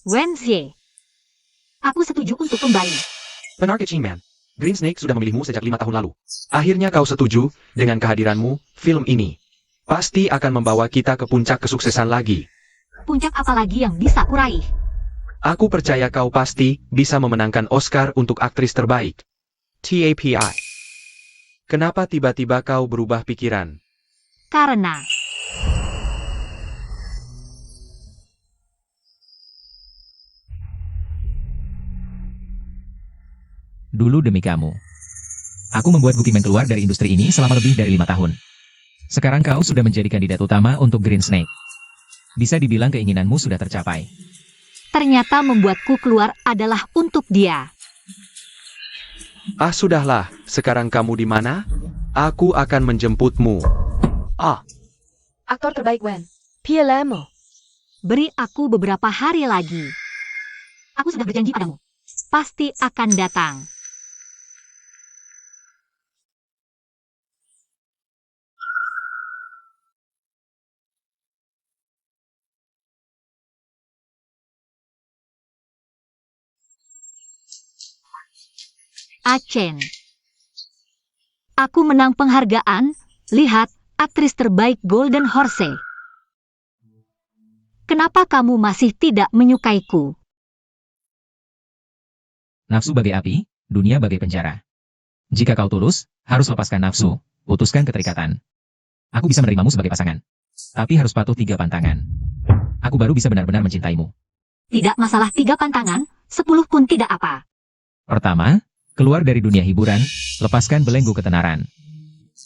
Wednesday. Aku setuju untuk kembali. Benar Kecing Man. Green Snake sudah memilihmu sejak 5 tahun lalu. Akhirnya kau setuju dengan kehadiranmu, film ini. Pasti akan membawa kita ke puncak kesuksesan lagi. Puncak apa lagi yang bisa kuraih? Aku percaya kau pasti bisa memenangkan Oscar untuk aktris terbaik. TAPI. Kenapa tiba-tiba kau berubah pikiran? Karena dulu demi kamu. Aku membuat Boogeyman keluar dari industri ini selama lebih dari 5 tahun. Sekarang kau sudah menjadi kandidat utama untuk Green Snake. Bisa dibilang keinginanmu sudah tercapai. ternyata membuatku keluar adalah untuk dia. Ah sudahlah, sekarang kamu di mana? Aku akan menjemputmu. Aktor terbaik Wen. Pielemo. Beri aku beberapa hari lagi. Aku sudah berjanji padamu. Pasti akan datang. Acen. Aku menang penghargaan, lihat, aktris terbaik Golden Horse. Kenapa kamu masih tidak menyukaiku? Nafsu bagai api, dunia bagai penjara. Jika kau tulus, harus lepaskan nafsu, putuskan keterikatan. Aku bisa menerimamu sebagai pasangan. Tapi harus patuh 3 pantangan. Aku baru bisa benar-benar mencintaimu. Tidak masalah 3 pantangan, 10 pun tidak apa. Pertama, keluar dari dunia hiburan, lepaskan belenggu ketenaran.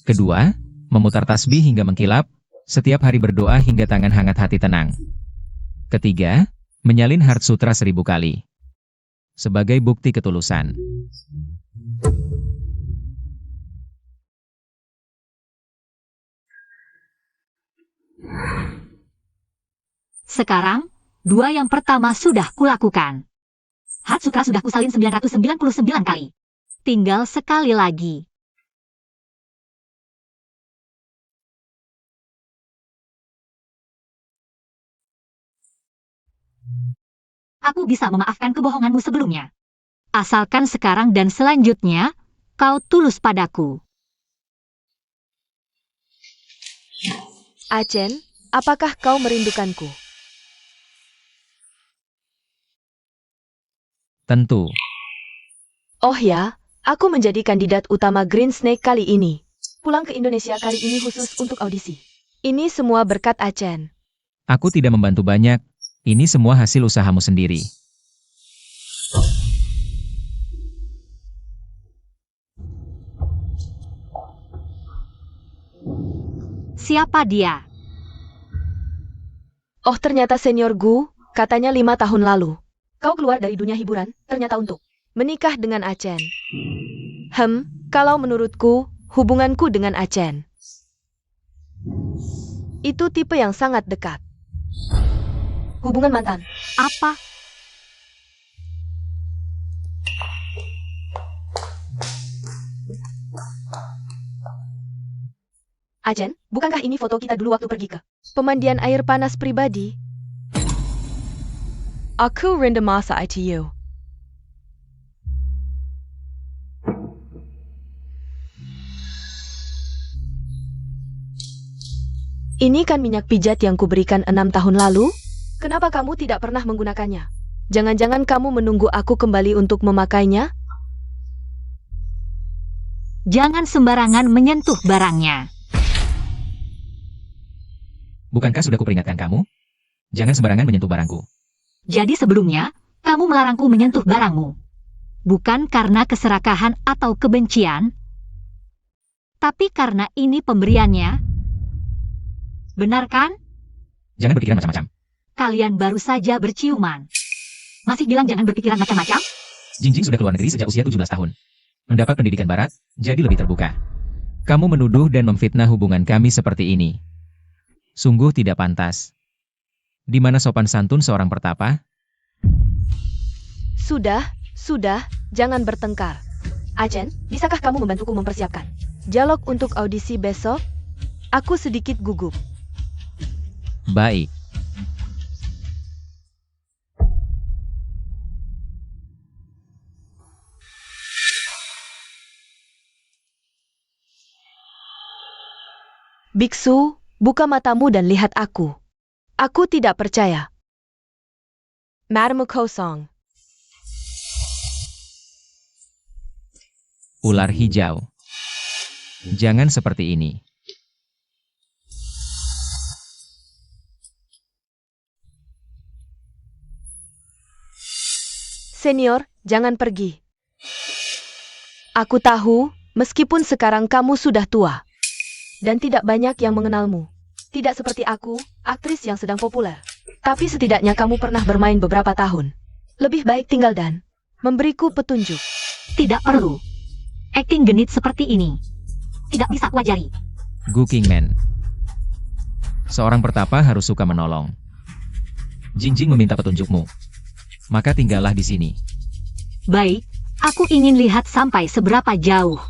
Kedua, memutar tasbih hingga mengkilap, setiap hari berdoa hingga tangan hangat hati tenang. Ketiga, menyalin Heart Sutra 1000 kali. Sebagai bukti ketulusan. Sekarang, 2 yang pertama sudah kulakukan. Heart Sutra sudah kusalin 999 kali. Tinggal sekali lagi. Aku bisa memaafkan kebohonganmu sebelumnya. Asalkan sekarang dan selanjutnya, kau tulus padaku. Acen, apakah kau merindukanku? Tentu. Oh ya, aku menjadi kandidat utama Green Snake kali ini. Pulang ke Indonesia kali ini khusus untuk audisi. Ini semua berkat Acen. Aku tidak membantu banyak. Ini semua hasil usahamu sendiri. Siapa dia? Oh ternyata senior Gu, katanya 5 tahun lalu. Kau keluar dari dunia hiburan, ternyata untuk menikah dengan Acen. Kalau menurutku, hubunganku dengan Acen itu tipe yang sangat dekat. Hubungan mantan. Apa? Acen, bukankah ini foto kita dulu waktu pergi ke pemandian air panas pribadi? Aku rindu masa itu. Ini kan minyak pijat yang kuberikan 6 tahun lalu? Kenapa kamu tidak pernah menggunakannya? Jangan-jangan kamu menunggu aku kembali untuk memakainya? Jangan sembarangan menyentuh barangnya. Bukankah sudah kuperingatkan kamu? Jangan sembarangan menyentuh barangku. Jadi sebelumnya, kamu melarangku menyentuh barangmu. Bukan karena keserakahan atau kebencian, tapi karena ini pemberiannya. Benar kan? Jangan berpikiran macam-macam. Kalian baru saja berciuman. Masih bilang jangan berpikiran macam-macam? Jingjing sudah keluar negeri sejak usia 17 tahun. Mendapat pendidikan barat, jadi lebih terbuka. Kamu menuduh dan memfitnah hubungan kami seperti ini. Sungguh tidak pantas. Di mana sopan santun seorang pertapa? Sudah, jangan bertengkar. Acen, bisakah kamu membantuku mempersiapkan dialog untuk audisi besok? Aku sedikit gugup. Baik. Biksu, buka matamu dan lihat aku. Aku tidak percaya. Matamu kosong. Ular hijau. Jangan seperti ini. Senior, jangan pergi. Aku tahu, meskipun sekarang kamu sudah tua. Dan tidak banyak yang mengenalmu. Tidak seperti aku, aktris yang sedang populer. Tapi setidaknya kamu pernah bermain beberapa tahun. Lebih baik tinggal dan memberiku petunjuk. Tidak perlu. Akting genit seperti ini tidak bisa kuajari. Gu Kingman. Seorang pertapa harus suka menolong. Jingjing meminta petunjukmu. Maka tinggallah di sini. Baik, aku ingin lihat sampai seberapa jauh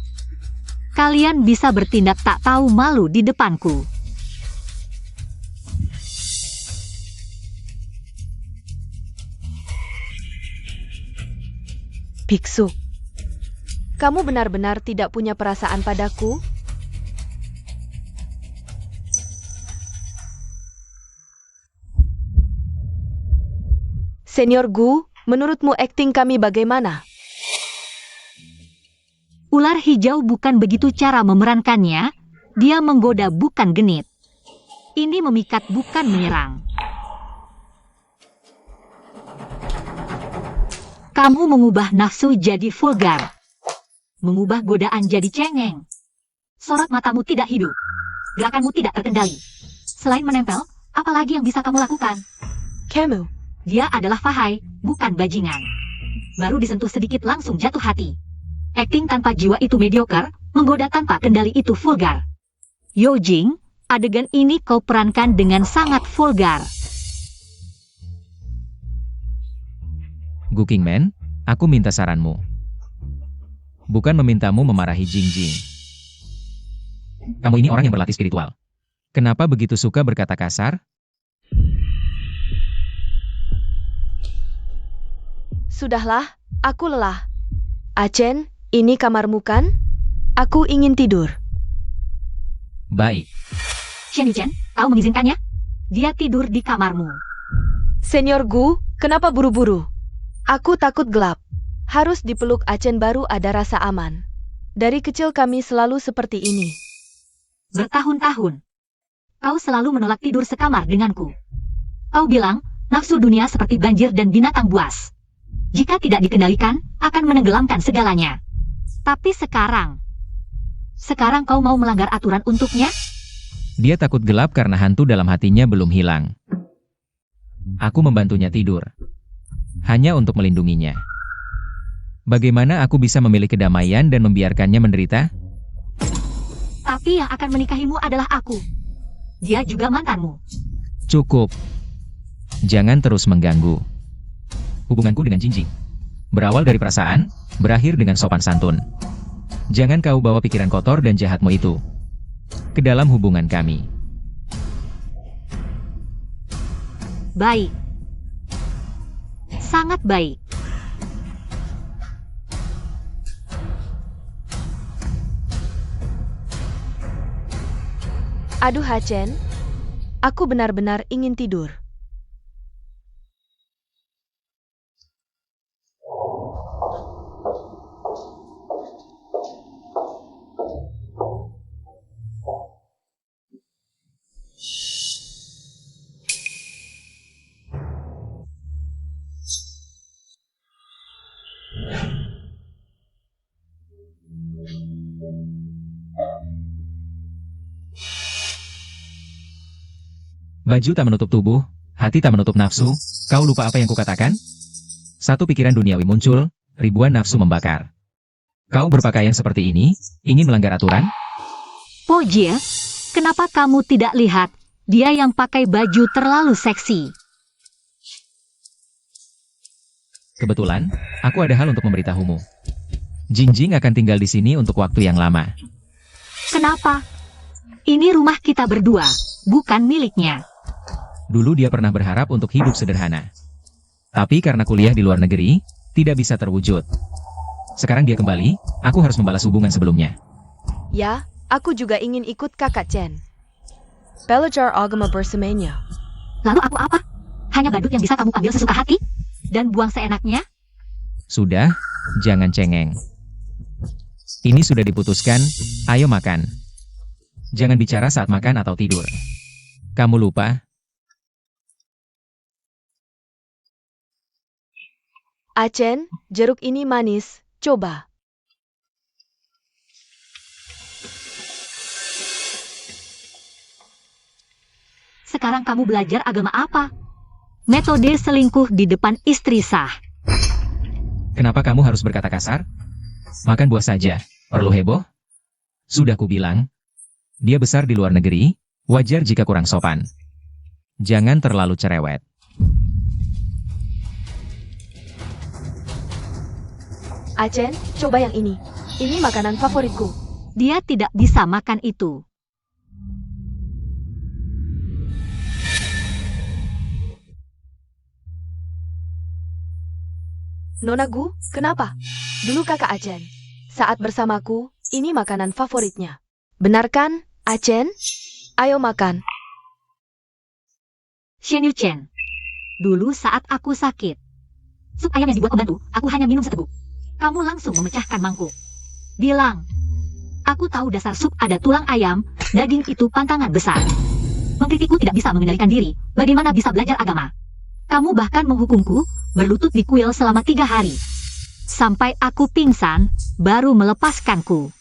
kalian bisa bertindak tak tahu malu di depanku. Biksu, kamu benar-benar tidak punya perasaan padaku? Senior Gu, menurutmu akting kami bagaimana? Ular hijau bukan begitu cara memerankannya, dia menggoda bukan genit. Ini memikat bukan menyerang. Kamu mengubah nafsu jadi vulgar. Mengubah godaan jadi cengeng. Sorot matamu tidak hidup. Gerakanmu tidak terkendali. Selain menempel, apa lagi yang bisa kamu lakukan? Kamu. Dia adalah Fahai, bukan bajingan. Baru disentuh sedikit langsung jatuh hati. Akting tanpa jiwa itu mediocre, menggoda tanpa kendali itu vulgar. Yojing, adegan ini kau perankan dengan sangat vulgar. Gu Kingman, aku minta saranmu. Bukan memintamu memarahi Jingjing. Kamu ini orang yang berlatih spiritual. Kenapa begitu suka berkata kasar? Sudahlah, aku lelah. Achen, ini kamarmu kan? Aku ingin tidur. Baik. Shen Yuchen, kau mengizinkannya? Dia tidur di kamarmu. Senior Gu, kenapa buru-buru? Aku takut gelap. Harus dipeluk Achen baru ada rasa aman. Dari kecil kami selalu seperti ini. Bertahun-tahun, kau selalu menolak tidur sekamar denganku. Kau bilang, nafsu dunia seperti banjir dan binatang buas. Jika tidak dikendalikan, akan menenggelamkan segalanya. Tapi sekarang kau mau melanggar aturan untuknya? Dia takut gelap karena hantu dalam hatinya belum hilang. Aku membantunya tidur. Hanya untuk melindunginya. Bagaimana aku bisa memilih kedamaian dan membiarkannya menderita? Tapi yang akan menikahimu adalah aku. Dia juga mantanmu. Cukup. Jangan terus mengganggu. Hubunganku dengan Jingjing berawal dari perasaan, berakhir dengan sopan santun. Jangan kau bawa pikiran kotor dan jahatmu itu ke dalam hubungan kami. Baik. Sangat baik. Aduh Achen, aku benar-benar ingin tidur. Baju tak menutup tubuh, hati tak menutup nafsu. Kau lupa apa yang kukatakan? Satu pikiran duniawi muncul, ribuan nafsu membakar. Kau berpakaian seperti ini, ingin melanggar aturan? Pojie, kenapa kamu tidak lihat? Dia yang pakai baju terlalu seksi. Kebetulan, aku ada hal untuk memberitahumu. Jingjing akan tinggal di sini untuk waktu yang lama. Kenapa? Ini rumah kita berdua, bukan miliknya. Dulu dia pernah berharap untuk hidup sederhana. Tapi karena kuliah di luar negeri, tidak bisa terwujud. Sekarang dia kembali, aku harus membalas hubungan sebelumnya. Ya, aku juga ingin ikut kakak Chen. belajar agama bersamanya. Lalu aku apa? Hanya badut yang bisa kamu ambil sesuka hati? Dan buang seenaknya? Sudah, jangan cengeng. Ini sudah diputuskan, ayo makan. Jangan bicara saat makan atau tidur. Kamu lupa? Acen, jeruk ini manis, coba. Sekarang kamu belajar agama apa? Metode selingkuh di depan istri sah. Kenapa kamu harus berkata kasar? Makan buah saja, perlu heboh? Sudah kubilang. Dia besar di luar negeri, wajar jika kurang sopan. Jangan terlalu cerewet. Acen, coba yang ini. Ini makanan favoritku. Dia tidak bisa makan itu. Nona Gu, kenapa? Dulu kakak Acen. Saat bersamaku, ini makanan favoritnya. Benar kan, Acen? Ayo makan. Shen Yu Chen. Dulu saat aku sakit, sup ayam yang dibuat pembantu, aku hanya minum seteguk. Kamu langsung memecahkan mangkuk. Bilang, aku tahu dasar sup ada tulang ayam, daging itu pantangan besar. Mengkritikku tidak bisa mengendalikan diri, bagaimana bisa belajar agama? Kamu bahkan menghukumku, berlutut di kuil selama 3 hari. Sampai aku pingsan, baru melepaskanku.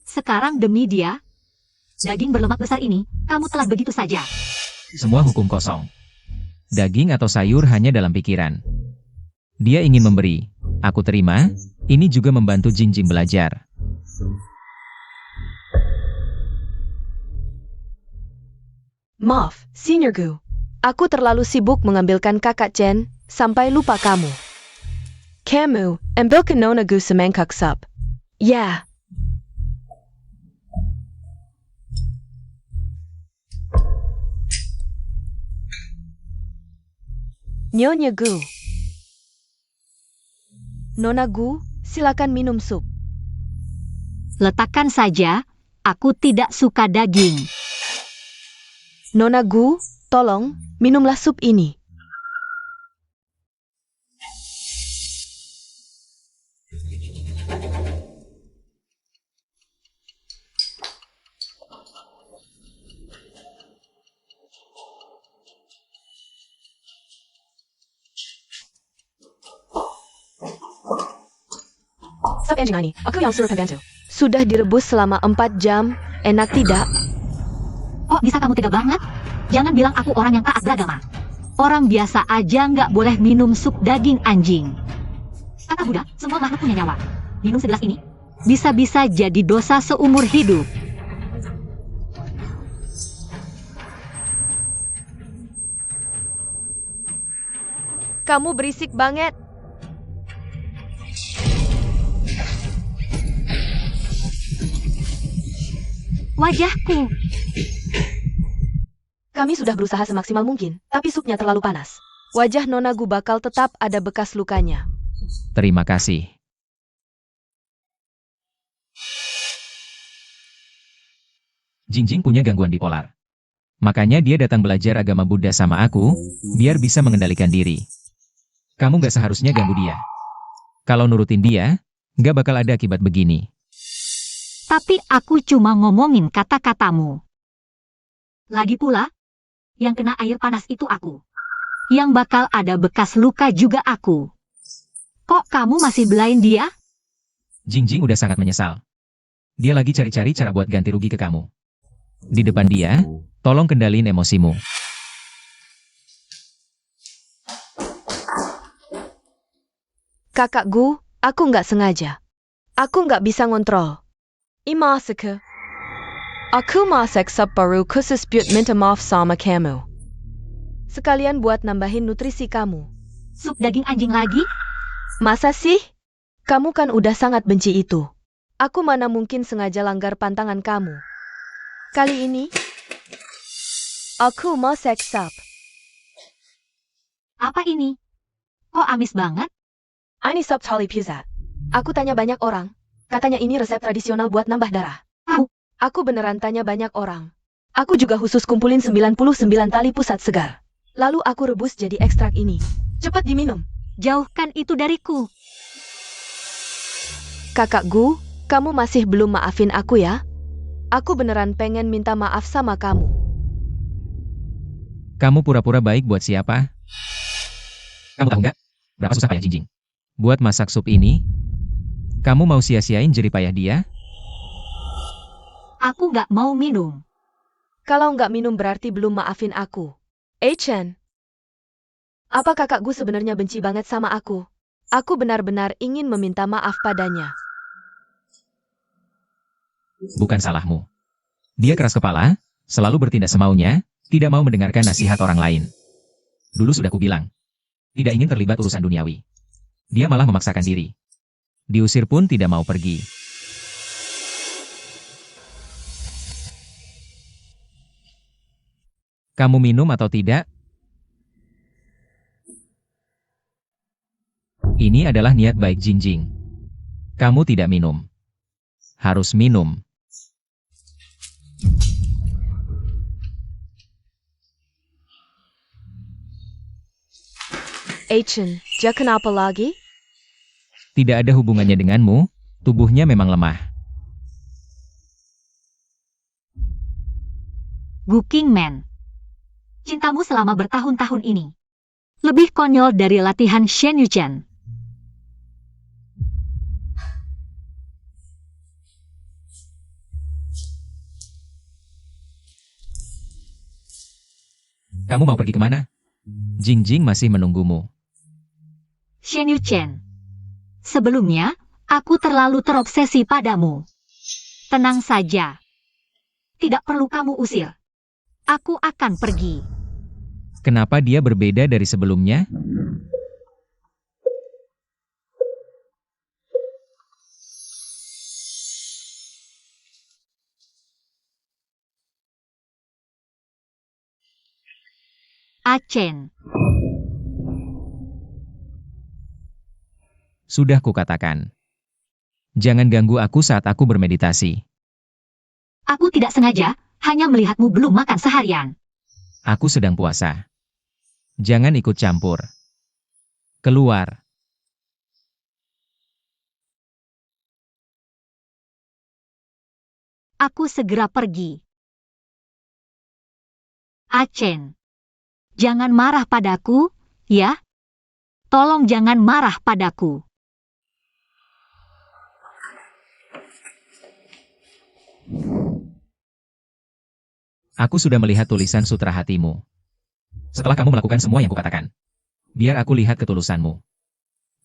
Sekarang demi dia, daging berlemak besar ini, kamu telah begitu saja. Semua hukum kosong. Daging atau sayur hanya dalam pikiran. Dia ingin memberi. Aku terima. Ini juga membantu Jingjing belajar. Maaf, Senior Gu. Aku terlalu sibuk mengambilkan kakak Chen, sampai lupa kamu. Kamu, ambilkan Nona Gu semangkuk sup. Ya. Nyonya Gu. Nona Gu, silakan minum sup. Letakkan saja, aku tidak suka daging. Nona Gu, tolong, minumlah sup ini. Sup engine ini, aku yang suruh pembantu. Sudah direbus selama 4 jam, enak tidak? Kok bisa kamu tega banget? Jangan bilang aku orang yang taat beragama. Orang biasa aja nggak boleh minum sup daging anjing. Kata Buddha, semua makhluk punya nyawa. Minum segelas ini, bisa-bisa jadi dosa seumur hidup. Kamu berisik banget. Wajahku. Kami sudah berusaha semaksimal mungkin, tapi supnya terlalu panas. Wajah Nona Gu bakal tetap ada bekas lukanya. Terima kasih. Jingjing punya gangguan bipolar. Makanya dia datang belajar agama Buddha sama aku, biar bisa mengendalikan diri. Kamu gak seharusnya ganggu dia. Kalau nurutin dia, gak bakal ada akibat begini. Tapi aku cuma ngomongin kata-katamu. Lagi pula, yang kena air panas itu aku. Yang bakal ada bekas luka juga aku. Kok kamu masih belain dia? Jingjing udah sangat menyesal. Dia lagi cari-cari cara buat ganti rugi ke kamu. Di depan dia, tolong kendaliin emosimu. Kakak Gu, aku nggak sengaja. Aku nggak bisa ngontrol. Imasake. Aku masak sup baru khusus buat minta maaf sama kamu. Sekalian buat nambahin nutrisi kamu. Sup daging anjing lagi? Masa sih? Kamu kan udah sangat benci itu. Aku mana mungkin sengaja langgar pantangan kamu. Kali ini, aku masak sup. Apa ini? Kok amis banget? Ini sup tali pizza. Aku tanya banyak orang. Katanya ini resep tradisional buat nambah darah. Aku beneran tanya banyak orang. Aku juga khusus kumpulin 99 tali pusat segar. Lalu aku rebus jadi ekstrak ini. Cepat diminum. Jauhkan itu dariku. Kakak Gu, kamu masih belum maafin aku ya? Aku beneran pengen minta maaf sama kamu. Kamu pura-pura baik buat siapa? Kamu tahu nggak? Berapa susah payah Jingjing buat masak sup ini? Kamu mau sia-siain jerih payah dia? Aku nggak mau minum. Kalau nggak minum berarti belum maafin aku. Chen, apa kakak Gu sebenarnya benci banget sama aku? Aku benar-benar ingin meminta maaf padanya. Bukan salahmu. Dia keras kepala, selalu bertindak semaunya, tidak mau mendengarkan nasihat orang lain. Dulu sudah kubilang, tidak ingin terlibat urusan duniawi. Dia malah memaksakan diri. Diusir pun tidak mau pergi. Kamu minum atau tidak? Ini adalah niat baik Jingjing. Kamu tidak minum. Harus minum. Chen, dia kenapa lagi? Tidak ada hubungannya denganmu, tubuhnya memang lemah. Gu Kingman. Cintamu selama bertahun-tahun ini lebih konyol dari latihan Shen Yuchen. Kamu mau pergi kemana? Jingjing masih menunggumu. Shen Yuchen. Sebelumnya, aku terlalu terobsesi padamu. Tenang saja. Tidak perlu kamu usir. Aku akan pergi. Kenapa dia berbeda dari sebelumnya? Chen. Sudah kukatakan. Jangan ganggu aku saat aku bermeditasi. Aku tidak sengaja, hanya melihatmu belum makan seharian. Aku sedang puasa. Jangan ikut campur. Keluar. Aku segera pergi. Chen. Jangan marah padaku, ya? Tolong jangan marah padaku. Aku sudah melihat tulisan sutra hatimu. Setelah kamu melakukan semua yang kukatakan, biar aku lihat ketulusanmu.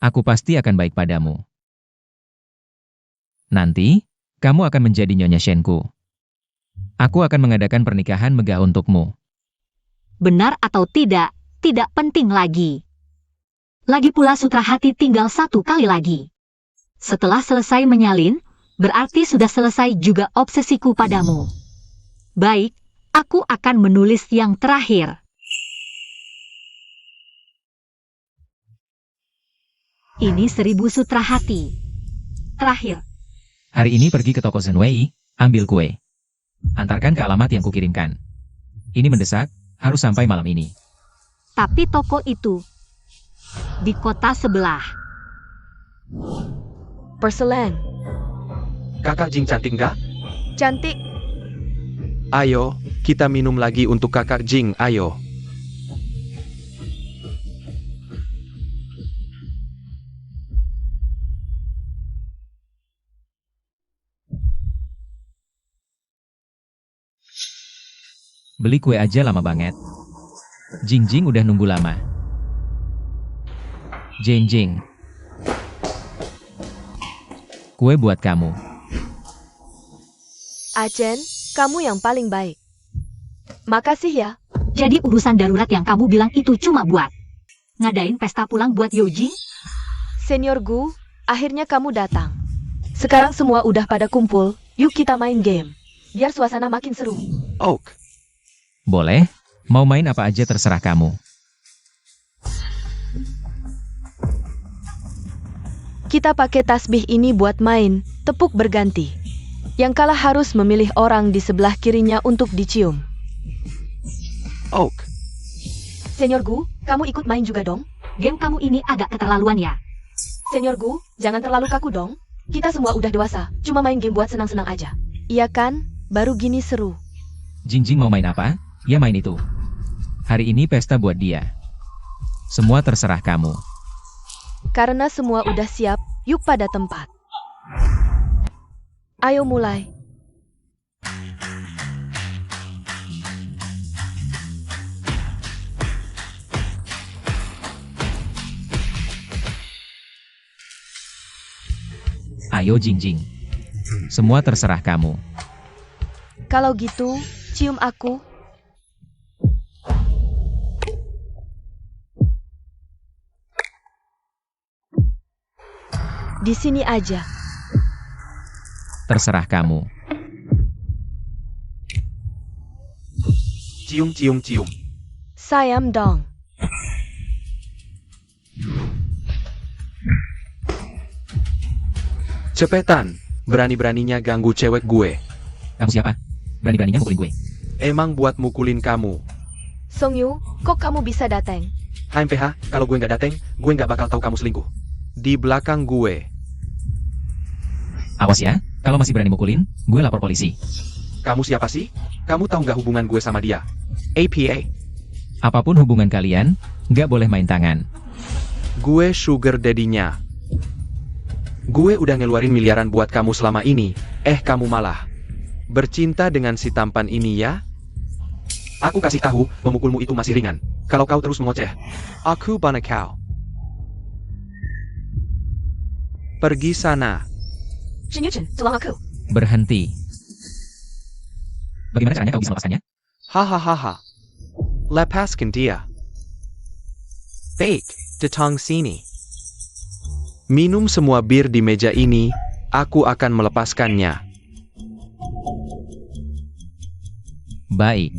Aku pasti akan baik padamu. Nanti, kamu akan menjadi Nyonya Shenku. Aku akan mengadakan pernikahan megah untukmu. Benar atau tidak penting lagi. Lagi pula sutra hati tinggal satu kali lagi. Setelah selesai menyalin, berarti sudah selesai juga obsesiku padamu. Baik, aku akan menulis yang terakhir. Ini 1000 sutra hati. Terakhir. Hari ini pergi ke toko Zenwei, ambil kue. Antarkan ke alamat yang kukirimkan. Ini mendesak, harus sampai malam ini. Tapi toko itu di kota sebelah. Perselen. Kakak Jing cantik nggak? Cantik. Ayo, kita minum lagi untuk kakak Jing, ayo. Beli kue aja lama banget. Jingjing udah nunggu lama. Jingjing. Kue buat kamu. Chen, kamu yang paling baik. Makasih ya. Jadi urusan darurat yang kamu bilang itu cuma buat ngadain pesta pulang buat Yoji? Senior Gu, akhirnya kamu datang. Sekarang semua udah pada kumpul, yuk kita main game. Biar suasana makin seru. Oak. Boleh, mau main apa aja terserah kamu. Kita pakai tasbih ini buat main, tepuk berganti. Yang kalah harus memilih orang di sebelah kirinya untuk dicium. Oak. Senior Gu, kamu ikut main juga dong? Game kamu ini agak keterlaluan ya. Senior Gu, jangan terlalu kaku dong. Kita semua udah dewasa, cuma main game buat senang-senang aja. Iya kan? Baru gini seru. Jingjing mau main apa? Ya main itu. Hari ini pesta buat dia. Semua terserah kamu. Karena semua udah siap, yuk pada tempat. Ayo mulai. Ayo Jingjing. Semua terserah kamu. Kalau gitu, cium aku. Di sini aja. Terserah kamu. Cium, cium, cium. Sayam dong. Cepetan, berani-beraninya ganggu cewek gue. Kamu siapa? Berani-beraninya mukulin gue. Emang buat mukulin kamu. Song Yu, kok kamu bisa datang? HMPH, kalau gue nggak dateng, gue nggak bakal tahu kamu selingkuh. Di belakang gue. Awas ya, kalau masih berani mukulin, gue lapor polisi. Kamu siapa sih? Kamu tahu nggak hubungan gue sama dia? APA. Apapun hubungan kalian, nggak boleh main tangan. Gue sugar daddy-nya. Gue udah ngeluarin miliaran buat kamu selama ini, kamu malah bercinta dengan si tampan ini ya? Aku kasih tahu, memukulmu itu masih ringan. Kalau kau terus mengoceh, aku banakau. Pergi sana. Shin Yuchen, tulang aku. Berhenti. Bagaimana caranya kau bisa melepaskannya? Hahaha. Lepaskan dia. Baik, datang sini. Minum semua bir di meja ini, aku akan melepaskannya. Baik.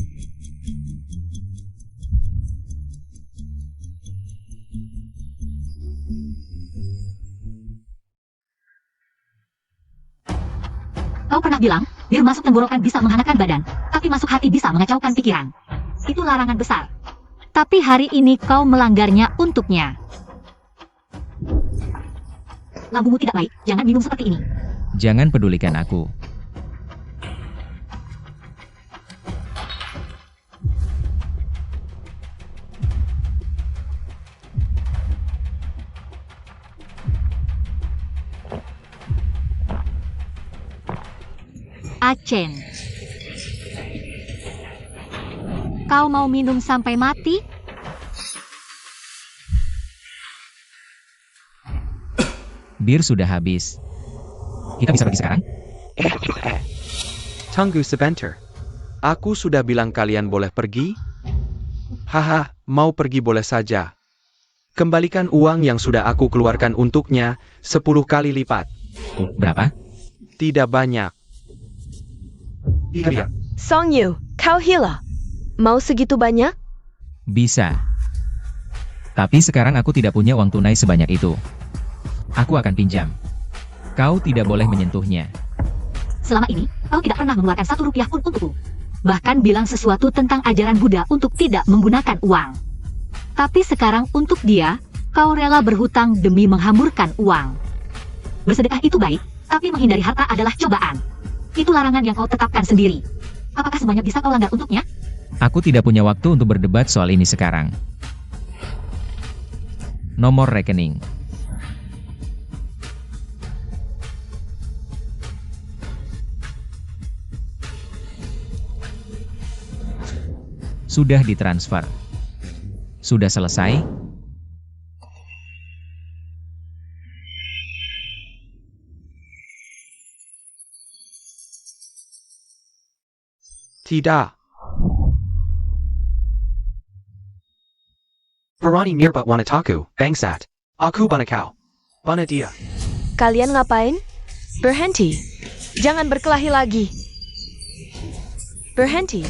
Kau pernah bilang, bir masuk tenggorokan bisa menghangatkan badan, tapi masuk hati bisa mengacaukan pikiran. Itu larangan besar. Tapi hari ini kau melanggarnya untuknya. Lambungmu tidak baik, jangan minum seperti ini. Jangan pedulikan aku. Achen. Kau mau minum sampai mati? Bir sudah habis. Kita bisa pergi sekarang? Tunggu sebentar. Aku sudah bilang kalian boleh pergi? Haha, mau pergi boleh saja. Kembalikan uang yang sudah aku keluarkan untuknya 10 kali lipat. Berapa? Tidak banyak. Iya. Song Yu, kau hila. Mau segitu banyak? Bisa. Tapi sekarang aku tidak punya uang tunai sebanyak itu. Aku akan pinjam. Kau tidak boleh menyentuhnya. Selama ini, kau tidak pernah mengeluarkan 1 rupiah pun untukku. Bahkan bilang sesuatu tentang ajaran Buddha untuk tidak menggunakan uang. Tapi sekarang untuk dia, kau rela berhutang demi menghamburkan uang. Bersedekah itu baik, tapi menghindari harta adalah cobaan. Itu larangan yang kau tetapkan sendiri. Apakah semuanya bisa kau langgar untuknya? Aku tidak punya waktu untuk berdebat soal ini sekarang. Nomor rekening. Sudah ditransfer. Sudah selesai? Tidak. Parani Nirbat Wanataku, Bangsat. Aku Banakau. Banadia. Kalian ngapain? Berhenti. Jangan berkelahi lagi. Berhenti.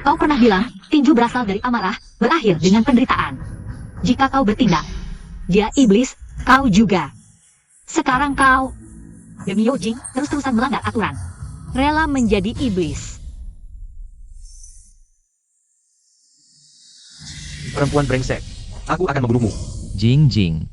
Kau pernah bilang, tinju berasal dari amarah, berakhir dengan penderitaan. Jika kau bertindak, Dia iblis, kau juga. Sekarang kau, demi Yojing, terus-terusan melanggar aturan. Rela menjadi iblis. Perempuan brengsek. Aku akan membunuhmu. Jing Jing.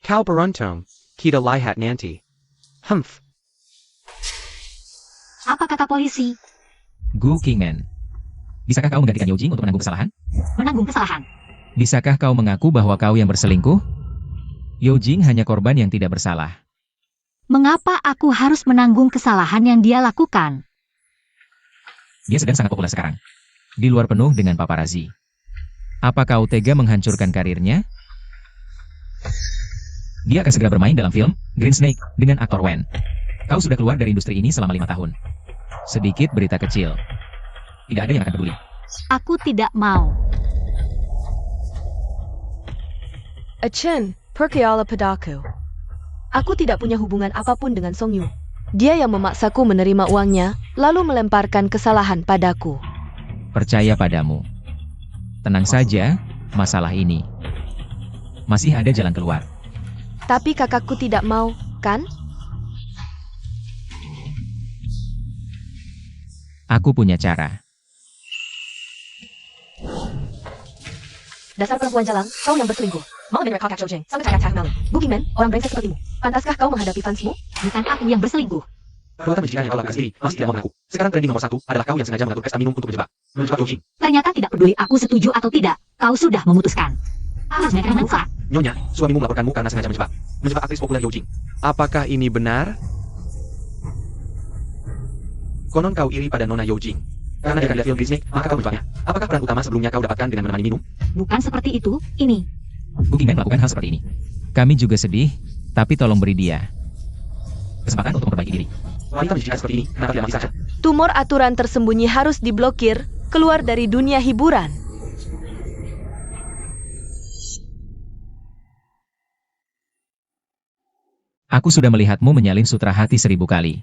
Kau beruntung, kita lihat nanti. Humph. Apa kata polisi? Gu Kingman. Bisakah kau menggantikan Yojing untuk menanggung kesalahan? Menanggung kesalahan. Bisakah kau mengaku bahwa kau yang berselingkuh? Yojing hanya korban yang tidak bersalah. Mengapa aku harus menanggung kesalahan yang dia lakukan? Dia sedang sangat populer sekarang. Di luar penuh dengan paparazi. Apa kau tega menghancurkan karirnya? Dia akan segera bermain dalam film Green Snake dengan aktor Wen. Kau sudah keluar dari industri ini selama 5 tahun. Sedikit berita kecil. Tidak ada yang akan peduli. Aku tidak mau. Achen, perkaya padaku. Aku tidak punya hubungan apapun dengan Song Yu. Dia yang memaksaku menerima uangnya, lalu melemparkan kesalahan padaku. Percaya padamu. Tenang saja, masalah ini. Masih ada jalan keluar. Tapi kakakku tidak mau, kan? Aku punya cara. Dasar perempuan jalan, kau yang berselingkuh. Mau menerima kakak Chojeng, sang kecaya malu. Boogeyman, orang brengsek sepertimu. Pantaskah kau menghadapi fansmu? Bukan aku yang berselingkuh. Perbuatan menjijikan yang kau lakukan sendiri masih tidak mau mengaku. Sekarang trending nomor 1 adalah kau yang sengaja mengatur pesta minum untuk menjebak Yojing. Ternyata tidak peduli aku setuju atau tidak. Kau sudah memutuskan. Harus mereka manfaat. Nyonya, suamimu melaporkanmu karena sengaja menjebak aktris populer Yojing. Apakah ini benar? Konon kau iri pada Nona Yojing. Karena dia lihat film Green Snake, maka kau menjebaknya. Apakah peran utama sebelumnya kau dapatkan dengan menemani minum? Bukan seperti itu, ini. Boogeyman melakukan hal seperti ini. Kami juga sedih, tapi tolong beri dia kesempatan untuk memperbaiki diri. Wanita menjijikan seperti ini, kenapa tidak mati saja? Tumor aturan tersembunyi harus diblokir, keluar dari dunia hiburan. Aku sudah melihatmu menyalin sutra hati 1000 kali.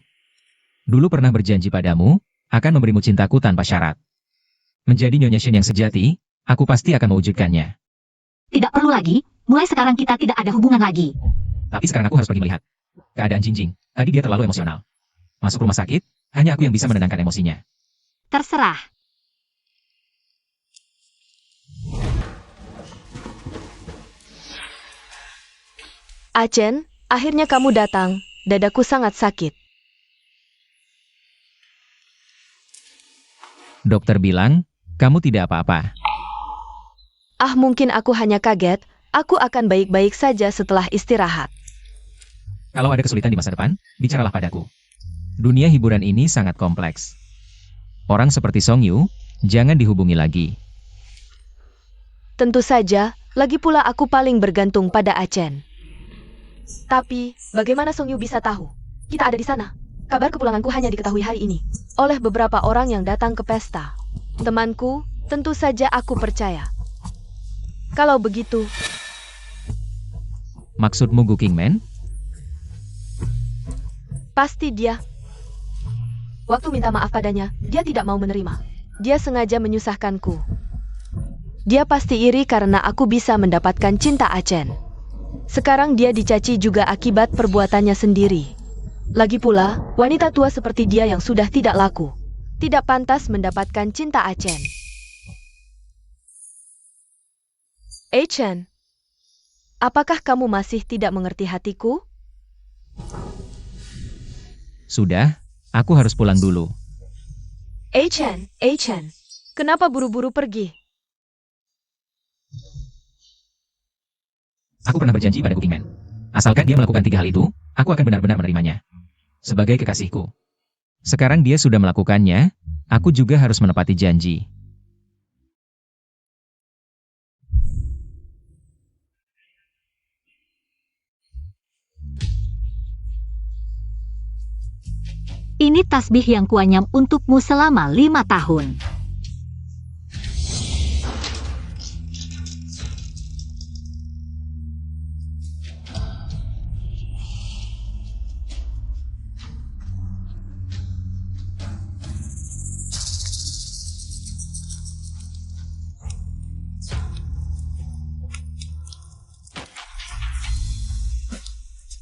Dulu pernah berjanji padamu, akan memberimu cintaku tanpa syarat. Menjadi Nyonya Shen yang sejati, aku pasti akan mewujudkannya. Tidak perlu lagi, mulai sekarang kita tidak ada hubungan lagi. Tapi sekarang aku harus pergi melihat keadaan Jingjing. Tadi dia terlalu emosional. Masuk rumah sakit, hanya aku yang bisa menenangkan emosinya. Terserah. Achen, akhirnya kamu datang. Dadaku sangat sakit. Dokter bilang, kamu tidak apa-apa. Ah, mungkin aku hanya kaget. Aku akan baik-baik saja setelah istirahat. Kalau ada kesulitan di masa depan, bicaralah padaku. Dunia hiburan ini sangat kompleks. Orang seperti Song Yu, jangan dihubungi lagi. Tentu saja, lagi pula aku paling bergantung pada Achen. Tapi, bagaimana Song Yu bisa tahu? Kita ada di sana. Kabar kepulanganku hanya diketahui hari ini oleh beberapa orang yang datang ke pesta. Temanku, tentu saja aku percaya. Kalau begitu, Maksudmu Gu Kingman? pasti dia. Waktu minta maaf padanya, dia tidak mau menerima. Dia sengaja menyusahkanku. Dia pasti iri karena aku bisa mendapatkan cinta Achen. Sekarang dia dicaci juga akibat perbuatannya sendiri. Lagi pula, wanita tua seperti dia yang sudah tidak laku, tidak pantas mendapatkan cinta Achen. Achen, apakah kamu masih tidak mengerti hatiku? Sudah, aku harus pulang dulu. Achen, kenapa buru-buru pergi? Aku pernah berjanji pada Gu Kingman. Asalkan dia melakukan 3 hal itu, aku akan benar-benar menerimanya. Sebagai kekasihku. Sekarang dia sudah melakukannya, aku juga harus menepati janji. Ini tasbih yang kuanyam untukmu selama 5 tahun.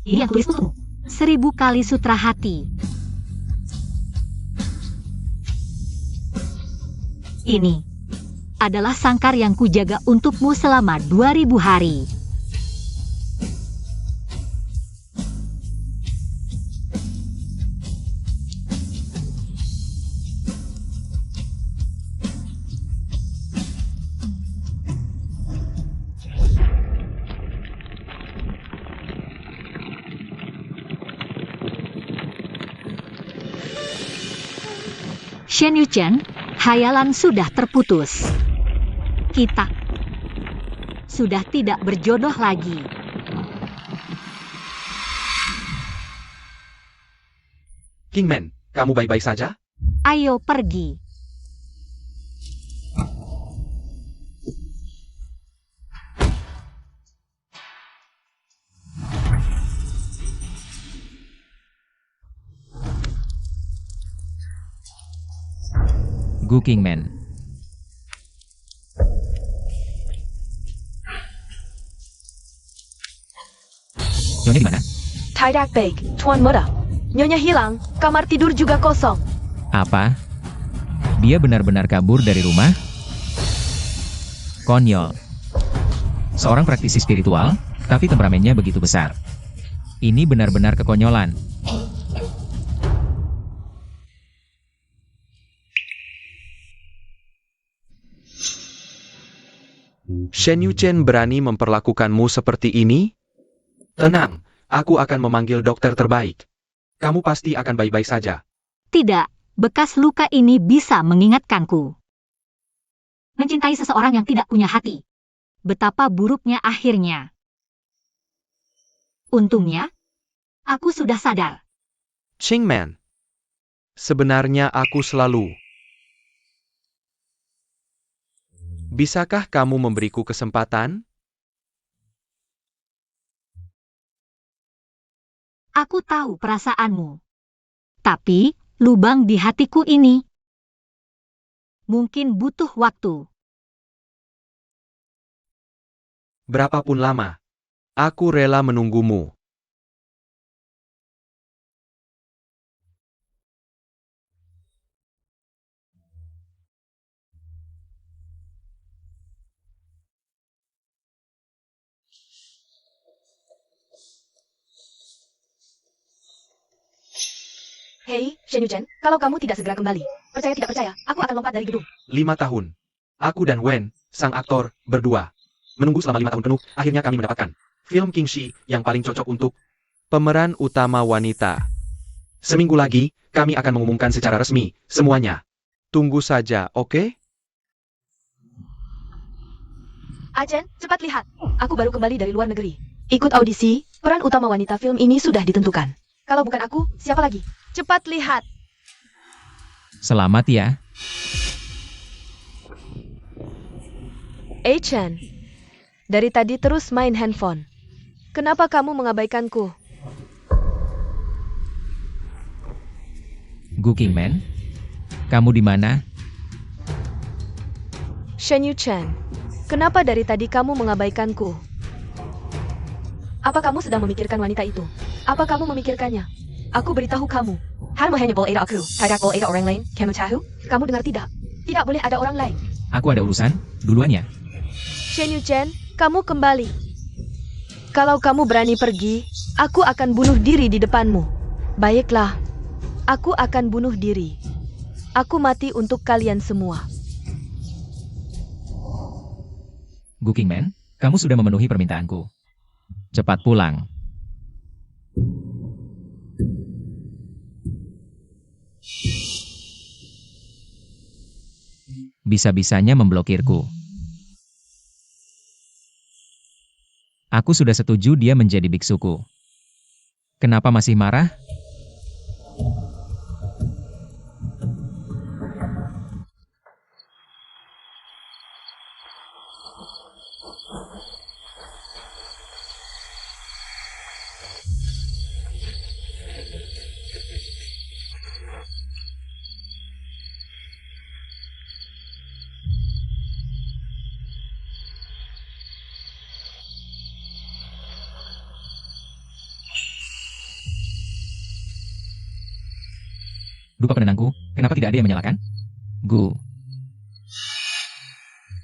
Ini yang tulis untukmu. 1000 kali sutra hati. Ini adalah sangkar yang kujaga untukmu selama 2000 hari. Shen Yuchen, hayalan sudah terputus. Kita sudah tidak berjodoh lagi. Kingman, kamu baik-baik saja? Ayo pergi. Gu Kingman. Nyonya di mana? Tidak baik, Tuan Muda. Nyonya hilang, kamar tidur juga kosong. Apa? Dia benar-benar kabur dari rumah? Konyol. Seorang praktisi spiritual, tapi temperamennya begitu besar. Ini benar-benar kekonyolan. Shen Yuchen berani memperlakukanmu seperti ini? Tenang, aku akan memanggil dokter terbaik. Kamu pasti akan baik-baik saja. Tidak, bekas luka ini bisa mengingatkanku. Mencintai seseorang yang tidak punya hati. Betapa buruknya akhirnya. Untungnya, aku sudah sadar. Qingman, sebenarnya aku selalu... Bisakah kamu memberiku kesempatan? Aku tahu perasaanmu. Tapi, lubang di hatiku ini mungkin butuh waktu. Berapapun lama, aku rela menunggumu. Hei, Shen Yuchen, kalau kamu tidak segera kembali, percaya tidak percaya, aku akan lompat dari gedung. 5 tahun. Aku dan Wen, sang aktor, berdua. Menunggu selama 5 tahun penuh, akhirnya kami mendapatkan film King Shi yang paling cocok untuk pemeran utama wanita. Seminggu lagi, kami akan mengumumkan secara resmi, semuanya. Tunggu saja, oke? Achen, cepat lihat. Aku baru kembali dari luar negeri. Ikut audisi, peran utama wanita film ini sudah ditentukan. Kalau bukan aku, siapa lagi? Cepat lihat. Selamat ya. Achen, dari tadi terus main handphone. Kenapa kamu mengabaikanku? Gu Kingman, kamu di mana? Shen Yuchen, kenapa dari tadi kamu mengabaikanku? Apa kamu sedang memikirkan wanita itu? Apa kamu memikirkannya? Aku beritahu kamu. Hal hanya boleh ada aku, tidak boleh ada orang lain. Kamu tahu? Kamu dengar tidak? Tidak boleh ada orang lain. Aku ada urusan, duluan ya. Shen Yuchen, kamu kembali. Kalau kamu berani pergi, aku akan bunuh diri di depanmu. Baiklah, aku akan bunuh diri. Aku mati untuk kalian semua. Gu Kingman, kamu sudah memenuhi permintaanku. Cepat pulang. Bisa-bisanya memblokirku. Aku sudah setuju dia menjadi biksuku. Kenapa masih marah? Dupa penenangku, kenapa tidak ada yang menyalakan? Gu.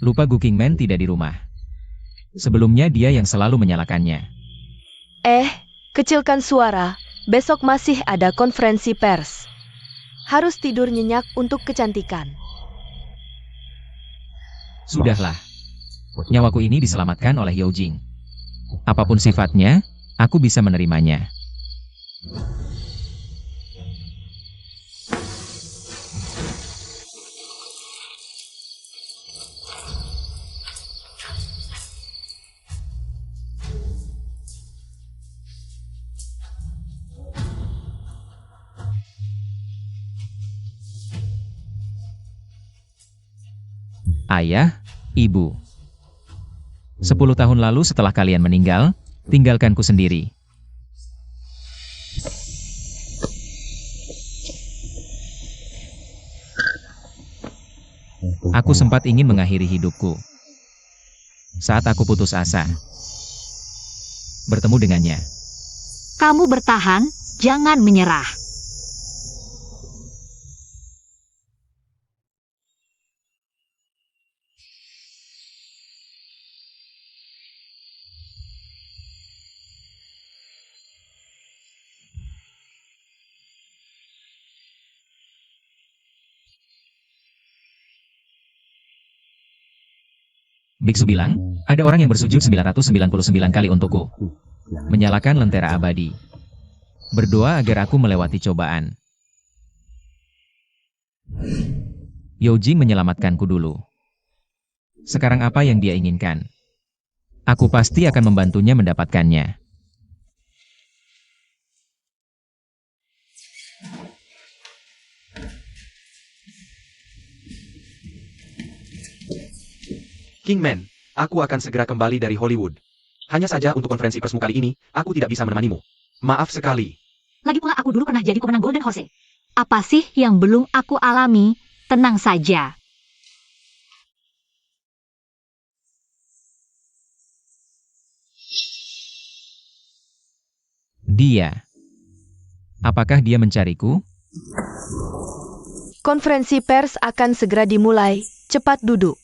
Lupa Gu Kingman tidak di rumah. Sebelumnya dia yang selalu menyalakannya. Kecilkan suara. Besok masih ada konferensi pers. Harus tidur nyenyak untuk kecantikan. Sudahlah. Nyawaku ini diselamatkan oleh Yao Jing. Apapun sifatnya, aku bisa menerimanya. Ayah, Ibu. 10 tahun lalu setelah kalian meninggal, tinggalkanku sendiri. Aku sempat ingin mengakhiri hidupku. Saat aku putus asa, bertemu dengannya. Kamu bertahan, jangan menyerah. Biksu bilang, ada orang yang bersujud 999 kali untukku. Menyalakan lentera abadi. Berdoa agar aku melewati cobaan. Yao Jing menyelamatkanku dulu. Sekarang apa yang dia inginkan? Aku pasti akan membantunya mendapatkannya. Kingman, aku akan segera kembali dari Hollywood. Hanya saja untuk konferensi persmu kali ini, aku tidak bisa menemanimu. Maaf sekali. Lagi pula aku dulu pernah jadi pemenang Golden Horse. Apa sih yang belum aku alami? Tenang saja. Dia. Apakah dia mencariku? Konferensi pers akan segera dimulai. Cepat duduk.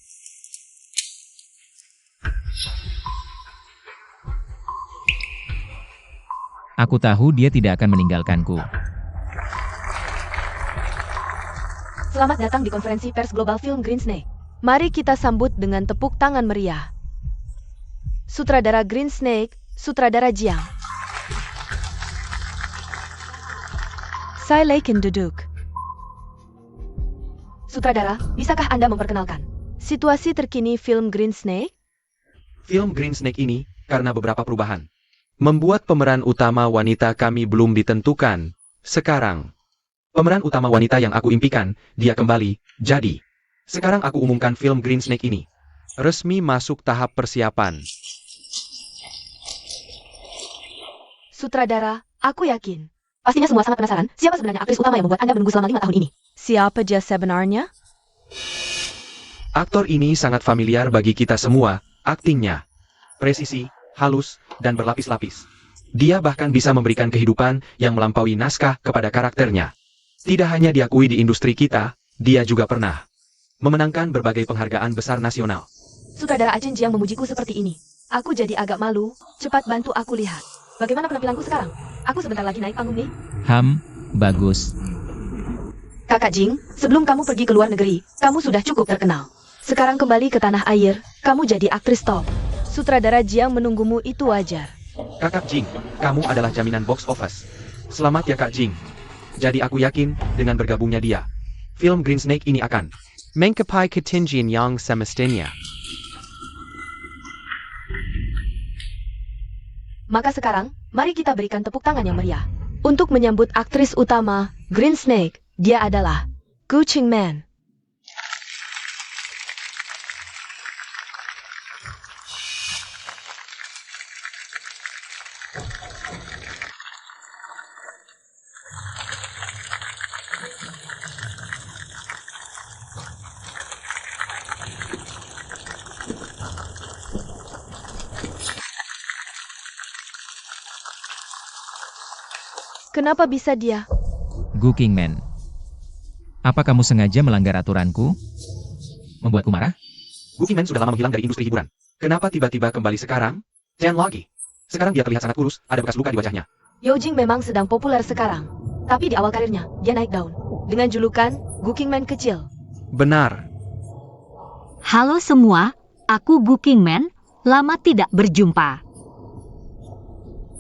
Aku tahu dia tidak akan meninggalkanku. Selamat datang di konferensi pers Global Film Green Snake. Mari kita sambut dengan tepuk tangan meriah. Sutradara Green Snake, Sutradara Jiang. Silakan duduk. Sutradara, bisakah Anda memperkenalkan situasi terkini film Green Snake? Film Green Snake ini, karena beberapa perubahan, membuat pemeran utama wanita kami belum ditentukan. Sekarang, pemeran utama wanita yang aku impikan, dia kembali. Jadi, sekarang aku umumkan film Green Snake ini resmi masuk tahap persiapan. Sutradara, aku yakin. Pastinya semua sangat penasaran, siapa sebenarnya aktris utama yang membuat Anda menunggu selama 5 tahun ini? Siapa dia sebenarnya? Aktor ini sangat familiar bagi kita semua, aktingnya presisi, halus, dan berlapis-lapis. Dia bahkan bisa memberikan kehidupan yang melampaui naskah kepada karakternya. Tidak hanya diakui di industri kita, dia juga pernah memenangkan berbagai penghargaan besar nasional. Sutradara Achen Jiang memujiku seperti ini. Aku jadi agak malu, cepat bantu aku lihat. Bagaimana penampilanku sekarang? Aku sebentar lagi naik panggung nih. Bagus. Kakak Jing, sebelum kamu pergi ke luar negeri, kamu sudah cukup terkenal. Sekarang kembali ke tanah air, kamu jadi aktris top. Sutradara Jiang menunggumu itu wajar. Kakak Jing, kamu adalah jaminan box office. Selamat ya Kak Jing. Jadi aku yakin, dengan bergabungnya dia, film Green Snake ini akan mengcapai ketinggian yang semestinya. Maka sekarang, mari kita berikan tepuk tangan yang meriah. Untuk menyambut aktris utama, Green Snake, dia adalah Gu Qingman. Kenapa bisa dia? Gu Kingman. Apa kamu sengaja melanggar aturanku? Membuatku marah? Gukingman sudah lama menghilang dari industri hiburan. Kenapa tiba-tiba kembali sekarang? Chen lagi. Sekarang dia terlihat sangat kurus, ada bekas luka di wajahnya. Yojing memang sedang populer sekarang. Tapi di awal karirnya, dia naik daun. Dengan julukan, Gukingman kecil. Benar. Halo semua, aku Gukingman, lama tidak berjumpa.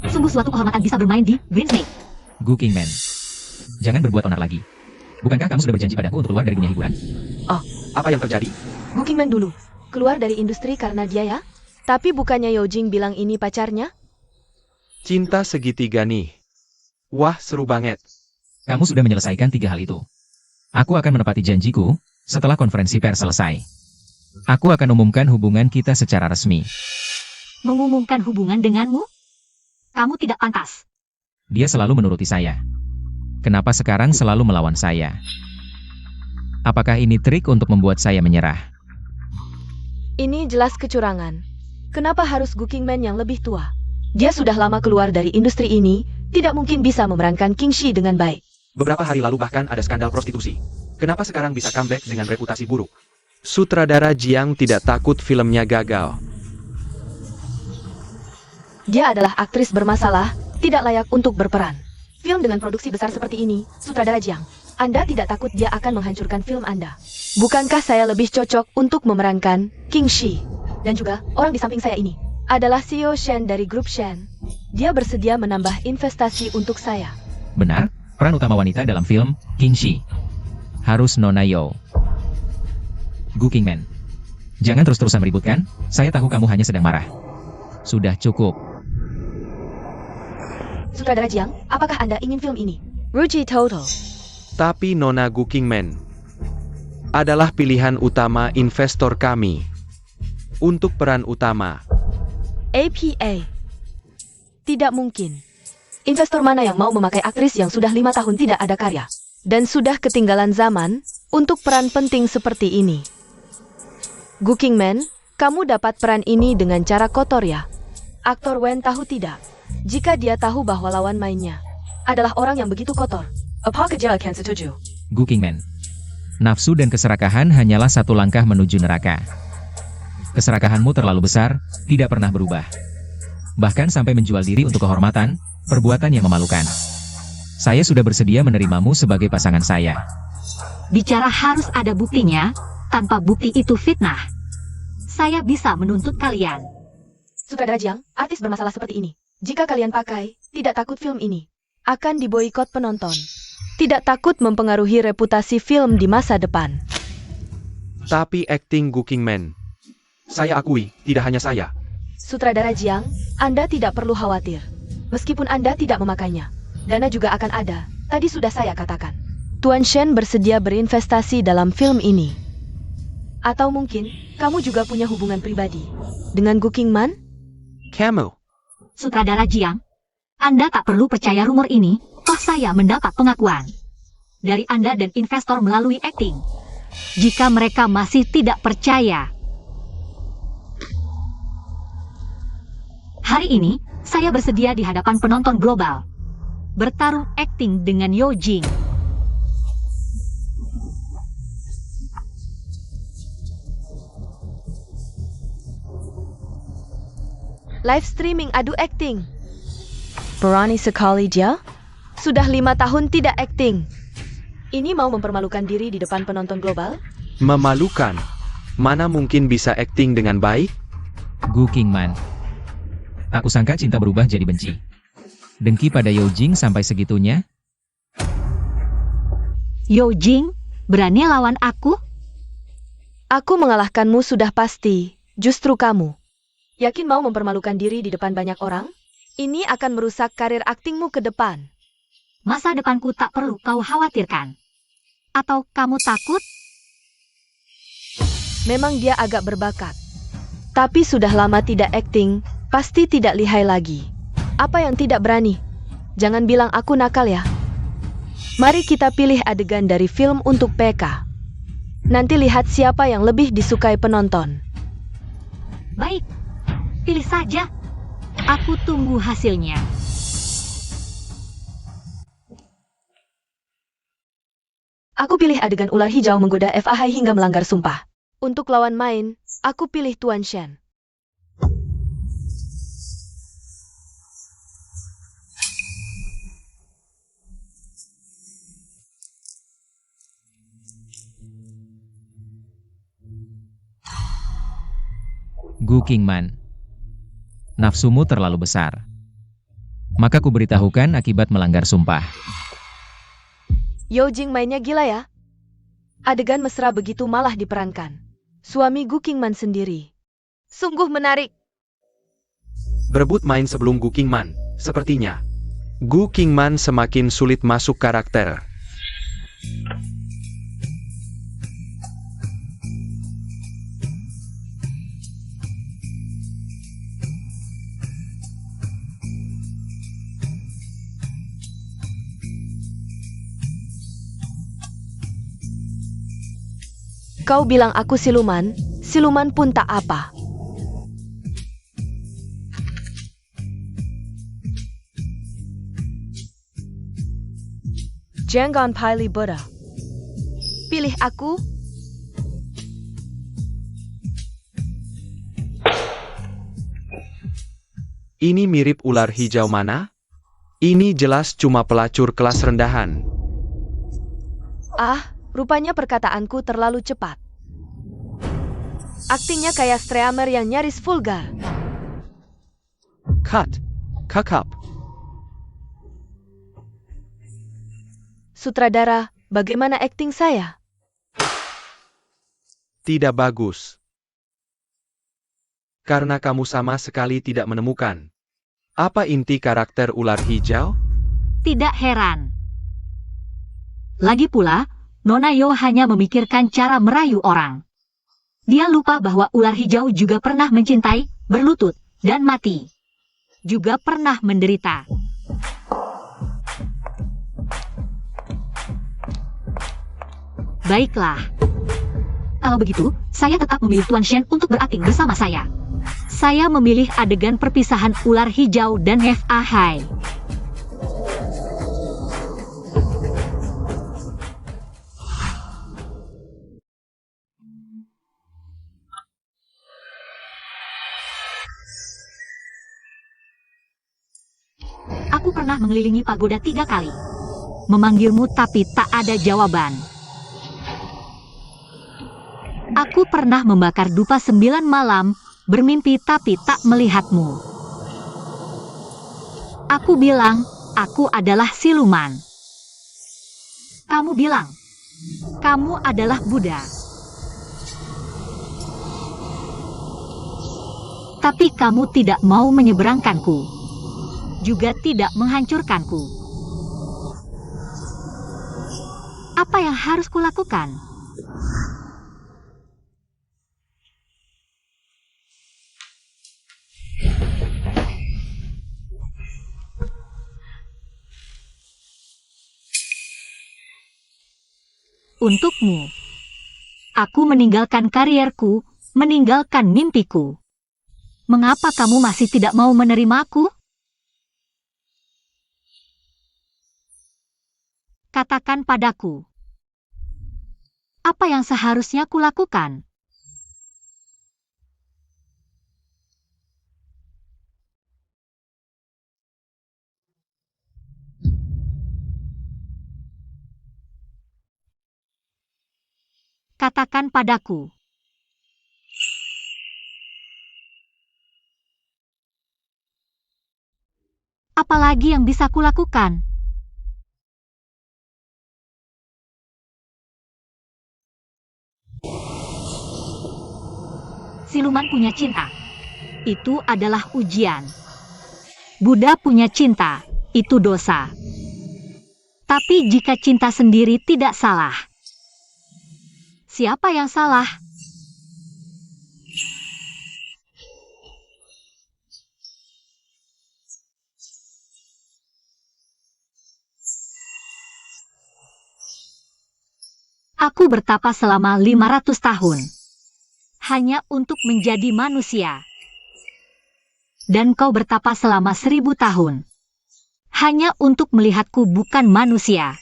Sungguh suatu kehormatan bisa bermain di Green Snake. Gukingman. Jangan berbuat onar lagi. Bukankah kamu sudah berjanji padaku untuk keluar dari dunia hiburan? Apa yang terjadi? Gukingman dulu. Keluar dari industri karena dia ya? Tapi bukannya Yojing bilang ini pacarnya? Cinta segitiga nih. Wah, seru banget. Kamu sudah menyelesaikan 3 hal itu. Aku akan menepati janjiku setelah konferensi pers selesai. Aku akan umumkan hubungan kita secara resmi. Mengumumkan hubungan denganmu? Kamu tidak pantas. Dia selalu menuruti saya. Kenapa sekarang selalu melawan saya? Apakah ini trik untuk membuat saya menyerah? Ini jelas kecurangan. Kenapa harus Gukingman yang lebih tua? Dia sudah lama keluar dari industri ini, tidak mungkin bisa memerankan Kingshi dengan baik. Beberapa hari lalu bahkan ada skandal prostitusi. Kenapa sekarang bisa comeback dengan reputasi buruk? Sutradara Jiang tidak takut filmnya gagal. Dia adalah aktris bermasalah, tidak layak untuk berperan. Film dengan produksi besar seperti ini, Sutradara Jiang, Anda tidak takut dia akan menghancurkan film Anda? Bukankah saya lebih cocok untuk memerankan Kingshi? Dan juga, orang di samping saya ini adalah CEO Shen dari grup Shen. Dia bersedia menambah investasi untuk saya. Benar, peran utama wanita dalam film Kingshi harus Nona Yo. Gukingman, jangan terus-terusan meributkan. Saya tahu kamu hanya sedang marah. Sudah cukup. Sutradara Jiang, apakah Anda ingin film ini? Rugi total. Tapi Nona Gukingman adalah pilihan utama investor kami. Untuk peran utama. APA. Tidak mungkin. Investor mana yang mau memakai aktris yang sudah 5 tahun tidak ada karya? Dan sudah ketinggalan zaman untuk peran penting seperti ini. Gukingman, kamu dapat peran ini dengan cara kotor ya? Aktor Wen tahu tidak? Jika dia tahu bahwa lawan mainnya adalah orang yang begitu kotor. Apakah dia akan setuju? Gukingman, nafsu dan keserakahan hanyalah satu langkah menuju neraka. Keserakahanmu terlalu besar, tidak pernah berubah. Bahkan sampai menjual diri untuk kehormatan, perbuatan yang memalukan. Saya sudah bersedia menerimamu sebagai pasangan saya. Bicara harus ada buktinya, tanpa bukti itu fitnah. Saya bisa menuntut kalian. Sutradara Jiang, artis bermasalah seperti ini. Jika kalian pakai, tidak takut film ini akan diboikot penonton. Tidak takut mempengaruhi reputasi film di masa depan. Tapi acting Gukingman, saya akui, tidak hanya saya. Sutradara Jiang, Anda tidak perlu khawatir. Meskipun Anda tidak memakainya, dana juga akan ada. Tadi sudah saya katakan. Tuan Shen bersedia berinvestasi dalam film ini. Atau mungkin, kamu juga punya hubungan pribadi dengan Gukingman? Kamu. Sutradara Jiang, Anda tak perlu percaya rumor ini, toh saya mendapat pengakuan dari Anda dan investor melalui acting. Jika mereka masih tidak percaya, hari ini, saya bersedia di hadapan penonton global. Bertarung acting dengan Yojing. Live streaming adu acting. Berani sekali dia. Sudah 5 tahun tidak acting. Ini mau mempermalukan diri di depan penonton global? Memalukan. Mana mungkin bisa acting dengan baik? Gukingman, aku sangka cinta berubah jadi benci. Dengki pada Yojing sampai segitunya? Yojing, berani lawan aku? Aku mengalahkanmu sudah pasti. Justru kamu. Yakin mau mempermalukan diri di depan banyak orang? Ini akan merusak karir aktingmu ke depan. Masa depanku tak perlu kau khawatirkan. Atau kamu takut? Memang dia agak berbakat. Tapi sudah lama tidak acting, pasti tidak lihai lagi. Apa yang tidak berani? Jangan bilang aku nakal ya. Mari kita pilih adegan dari film untuk PK. Nanti lihat siapa yang lebih disukai penonton. Baik, pilih saja. Aku tunggu hasilnya. Aku pilih adegan ular hijau menggoda Fa Hai hingga melanggar sumpah. Untuk lawan main, aku pilih Tuan Shen. Gu Qingman. Nafsumu terlalu besar. Maka kuberitahukan akibat melanggar sumpah. Yao Jing mainnya gila ya. Adegan mesra begitu malah diperankan suami Gu Qingman sendiri. Sungguh menarik. Berebut main sebelum Gu Qingman, sepertinya. Gu Qingman semakin sulit masuk karakter. Kau bilang aku siluman, siluman pun tak apa. Jangan pilih Buddha. Pilih aku. Ini mirip ular hijau mana? Ini jelas cuma pelacur kelas rendahan. Ah, rupanya perkataanku terlalu cepat. Aktingnya kayak streamer yang nyaris vulgar. Cut. Kakap. Sutradara, bagaimana akting saya? Tidak bagus. Karena kamu sama sekali tidak menemukan. Apa inti karakter ular hijau? Tidak heran. Lagi pula, Nona Yo hanya memikirkan cara merayu orang. Dia lupa bahwa ular hijau juga pernah mencintai, berlutut, dan mati. Juga pernah menderita. Baiklah. Kalau begitu, saya tetap memilih Tuan Shen untuk berakting bersama saya. Saya memilih adegan perpisahan ular hijau dan Fa Hai. Aku pernah mengelilingi pagoda 3 kali. Memanggilmu tapi tak ada jawaban. Aku pernah membakar dupa 9 malam, bermimpi tapi tak melihatmu. Aku bilang, aku adalah siluman. Kamu bilang, kamu adalah Buddha. Tapi kamu tidak mau menyeberangkanku. Juga tidak menghancurkanku. Apa yang harus kulakukan? Untukmu. Aku meninggalkan karierku, meninggalkan mimpiku. Mengapa kamu masih tidak mau menerimaku? Katakan padaku. Apa yang seharusnya kulakukan? Katakan padaku. Apalagi yang bisa kulakukan? Siluman punya cinta. Itu adalah ujian. Buddha punya cinta. Itu dosa. Tapi jika cinta sendiri tidak salah, siapa yang salah? Aku bertapa selama 500 tahun. Hanya untuk menjadi manusia. Dan kau bertapa selama 1000 tahun. Hanya untuk melihatku bukan manusia.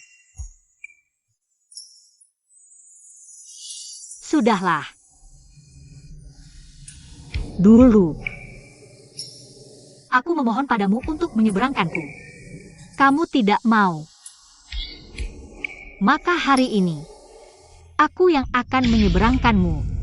Sudahlah. Dulu. Aku memohon padamu untuk menyeberangkanku. Kamu tidak mau. Maka hari ini, aku yang akan menyeberangkanmu.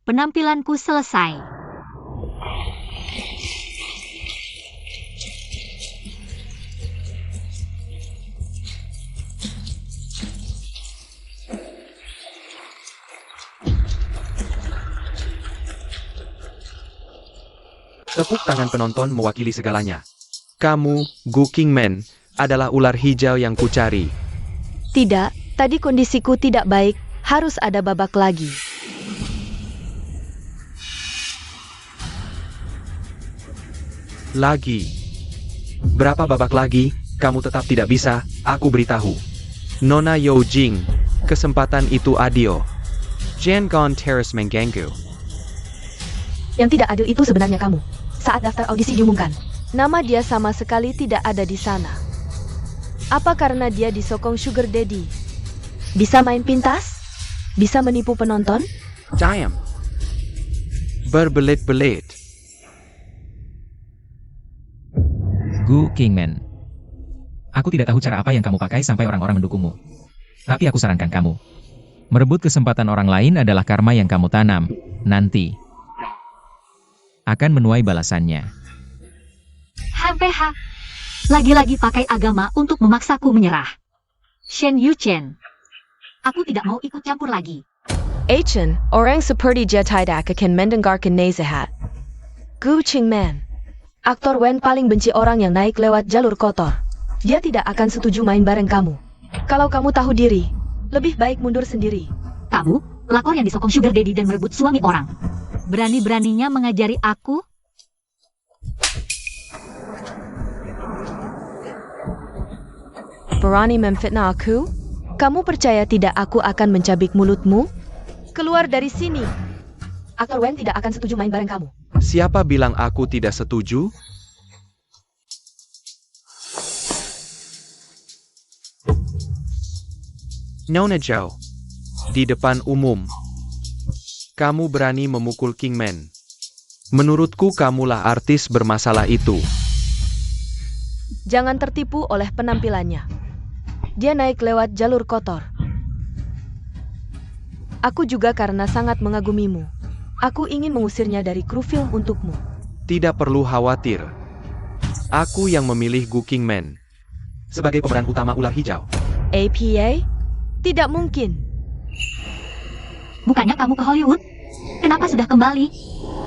Penampilanku selesai. Tepuk tangan penonton mewakili segalanya. Kamu, Gu Qingmen, adalah ular hijau yang kucari. Tidak, tadi kondisiku tidak baik, harus ada babak lagi. Lagi. Berapa babak lagi, kamu tetap tidak bisa, aku beritahu. Nona Yo Jing, kesempatan itu adio. Jan Gon Terrace mengganggu. Yang tidak adil itu sebenarnya kamu. Saat daftar audisi diumumkan, nama dia sama sekali tidak ada di sana. Apa karena dia disokong Sugar Daddy? Bisa main pintas? Bisa menipu penonton? Diam. Berbelit-belit. Gu Qingmen. Aku tidak tahu cara apa yang kamu pakai sampai orang-orang mendukungmu. Tapi aku sarankan kamu. Merebut kesempatan orang lain adalah karma yang kamu tanam. Nanti akan menuai balasannya. HPH. Lagi-lagi pakai agama untuk memaksaku menyerah. Shen Yuchen. Aku tidak mau ikut campur lagi. Achen, orang seperti dia tidak akan mendengarkan nasihat. Gu Qingmen. Aktor Wen paling benci orang yang naik lewat jalur kotor. Dia tidak akan setuju main bareng kamu. Kalau kamu tahu diri, lebih baik mundur sendiri. Kamu, pelakor yang disokong Sugar Daddy dan merebut suami orang. Berani-beraninya mengajari aku? Berani memfitnah aku? Kamu percaya tidak aku akan mencabik mulutmu? Keluar dari sini. Aktor Wen tidak akan setuju main bareng kamu. Siapa bilang aku tidak setuju? Nona Zhao. Di depan umum. Kamu berani memukul Qingmen. Menurutku kamulah artis bermasalah itu. Jangan tertipu oleh penampilannya. Dia naik lewat jalur kotor. Aku juga karena sangat mengagumimu. Aku ingin mengusirnya dari kru film untukmu. Tidak perlu khawatir. Aku yang memilih Gu Qingmen sebagai pemeran utama ular hijau. APA? Tidak mungkin. Bukannya kamu ke Hollywood? Kenapa sudah kembali?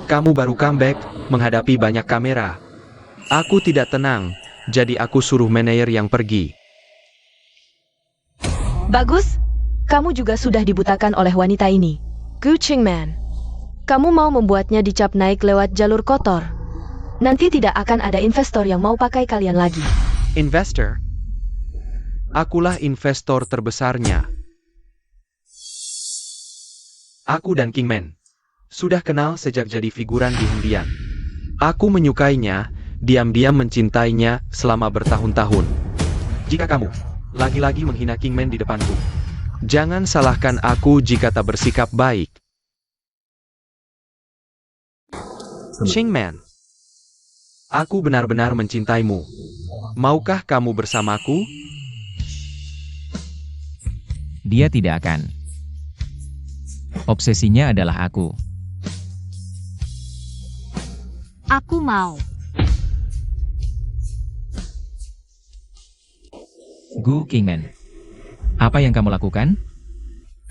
Kamu baru comeback, menghadapi banyak kamera. Aku tidak tenang, jadi aku suruh manajer yang pergi. Bagus. Kamu juga sudah dibutakan oleh wanita ini. Gu Qingmen. Kamu mau membuatnya dicap naik lewat jalur kotor. Nanti tidak akan ada investor yang mau pakai kalian lagi. Investor? Akulah investor terbesarnya. Aku dan Qingmen sudah kenal sejak jadi figuran di undian. Aku menyukainya, diam-diam mencintainya selama bertahun-tahun. Jika kamu lagi-lagi menghina Qingmen di depanku, jangan salahkan aku jika tak bersikap baik. Qingmen, aku benar-benar mencintaimu. Maukah kamu bersamaku? Dia tidak akan. Obsesinya adalah aku. Aku mau. Gu Qingmen. Apa yang kamu lakukan?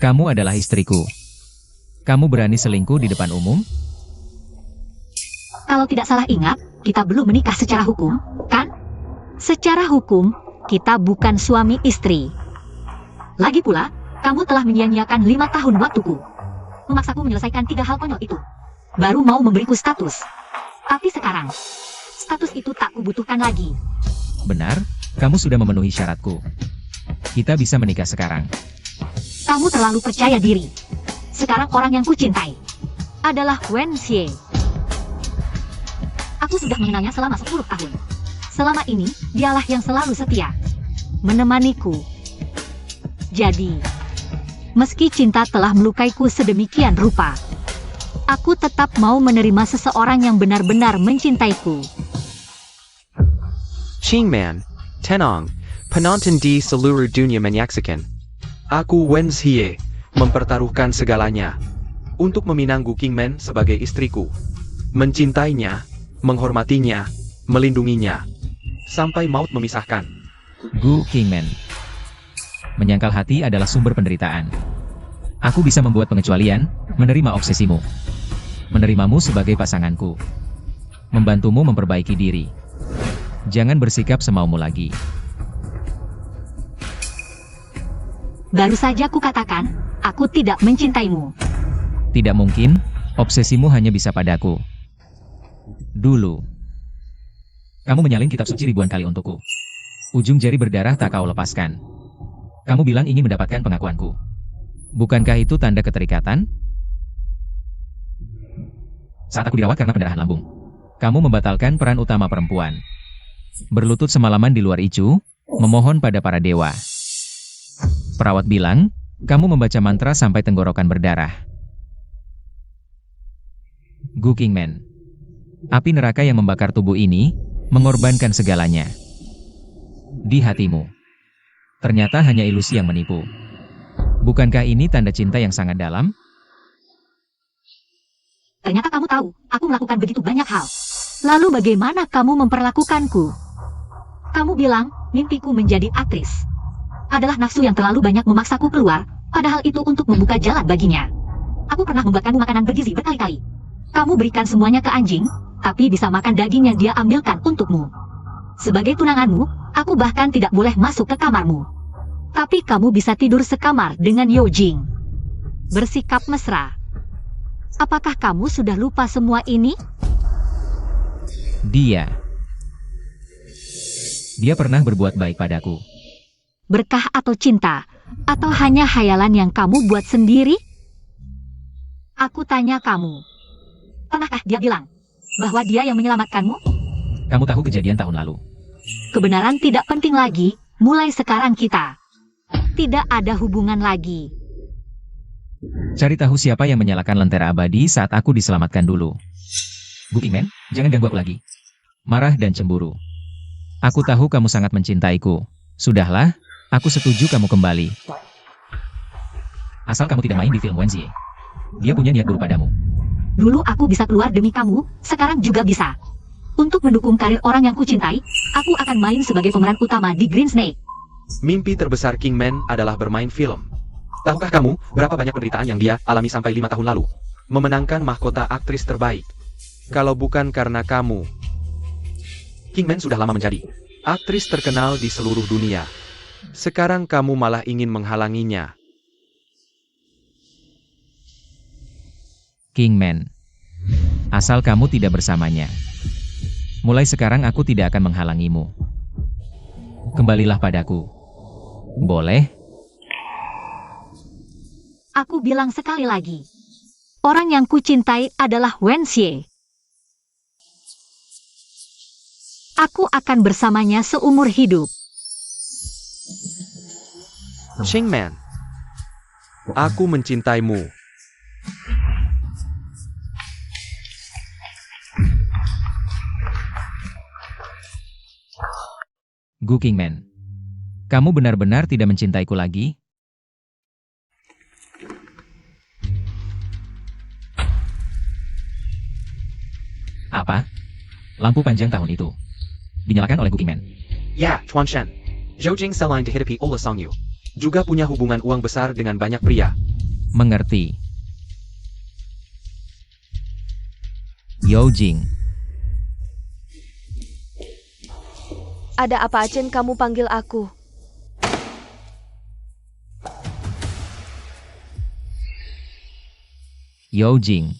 Kamu adalah istriku. Kamu berani selingkuh di depan umum? Kalau tidak salah ingat, kita belum menikah secara hukum, kan? Secara hukum, kita bukan suami istri. Lagi pula, kamu telah menyia-nyiakan 5 tahun waktuku. Memaksaku menyelesaikan 3 hal konyol itu. Baru mau memberiku status. Tapi sekarang, status itu tak kubutuhkan lagi. Benar, kamu sudah memenuhi syaratku. Kita bisa menikah sekarang. Kamu terlalu percaya diri. Sekarang orang yang kucintai adalah Wen Xie. Aku sudah mengenalnya selama 10 tahun. Selama ini, dialah yang selalu setia menemaniku. Jadi, meski cinta telah melukaiku sedemikian rupa, aku tetap mau menerima seseorang yang benar-benar mencintaiku. Qingman, tenang, penonton di seluruh dunia menyaksikan. Aku Wen Xie, mempertaruhkan segalanya untuk meminang Gu Qingman sebagai istriku. Mencintainya, menghormatinya, melindunginya, sampai maut memisahkan. Gu Qingman. Menyangkal hati adalah sumber penderitaan. Aku bisa membuat pengecualian, menerima obsesimu. Menerimamu sebagai pasanganku. Membantumu memperbaiki diri. Jangan bersikap semaumu lagi. Baru saja kukatakan, aku tidak mencintaimu. Tidak mungkin, obsesimu hanya bisa padaku. Dulu. Kamu menyalin kitab suci ribuan kali untukku. Ujung jari berdarah tak kau lepaskan. Kamu bilang ingin mendapatkan pengakuanku. Bukankah itu tanda keterikatan? Saat aku dirawat karena pendarahan lambung, kamu membatalkan peran utama perempuan. Berlutut semalaman di luar icu, memohon pada para dewa. Perawat bilang, kamu membaca mantra sampai tenggorokan berdarah. Gu Qingman. Api neraka yang membakar tubuh ini, mengorbankan segalanya. Di hatimu. Ternyata hanya ilusi yang menipu. Bukankah ini tanda cinta yang sangat dalam? Ternyata kamu tahu, aku melakukan begitu banyak hal. Lalu bagaimana kamu memperlakukanku? Kamu bilang, mimpiku menjadi aktris adalah nafsu yang terlalu banyak memaksaku keluar, padahal itu untuk membuka jalan baginya. Aku pernah membuatkanmu makanan bergizi berkali-kali. Kamu berikan semuanya ke anjing, tapi bisa makan daging yang dia ambilkan untukmu. Sebagai tunanganmu, aku bahkan tidak boleh masuk ke kamarmu. Tapi kamu bisa tidur sekamar dengan Yao Jing. Bersikap mesra. Apakah kamu sudah lupa semua ini? Dia pernah berbuat baik padaku. Berkah atau cinta? Atau hanya hayalan yang kamu buat sendiri? Aku tanya kamu. Pernahkah dia bilang bahwa dia yang menyelamatkanmu? Kamu tahu kejadian tahun lalu. Kebenaran tidak penting lagi, mulai sekarang kita tidak ada hubungan lagi. Cari tahu siapa yang menyalakan lentera abadi saat aku diselamatkan dulu. Gu Qingman, jangan ganggu aku lagi. Marah dan cemburu. Aku tahu kamu sangat mencintaiku. Sudahlah, aku setuju kamu kembali. Asal kamu tidak main di film Wen Xie. Dia punya niat buruk padamu. Dulu aku bisa keluar demi kamu, sekarang juga bisa. Untuk mendukung karir orang yang kucintai, aku akan main sebagai pemeran utama di Green Snake. Mimpi terbesar Qingman adalah bermain film. Tahukah kamu berapa banyak penderitaan yang dia alami sampai 5 tahun lalu? Memenangkan mahkota aktris terbaik. Kalau bukan karena kamu, Qingman sudah lama menjadi aktris terkenal di seluruh dunia. Sekarang kamu malah ingin menghalanginya. Qingman. Asal kamu tidak bersamanya. Mulai sekarang aku tidak akan menghalangimu. Kembalilah padaku. Boleh? Aku bilang sekali lagi. Orang yang kucintai adalah Wen Xie. Aku akan bersamanya seumur hidup. Qingman, aku mencintaimu. Gu Qingman. Kamu benar-benar tidak mencintaiku lagi? Apa? Lampu panjang tahun itu dinyalakan oleh Gu Qingman. Ya, Tuan Shen. Zhou Jing selain dihidupi oleh Song Yu, juga punya hubungan uang besar dengan banyak pria. Mengerti. Yao Jing. Ada apa Achen kamu panggil aku? Yao Jing.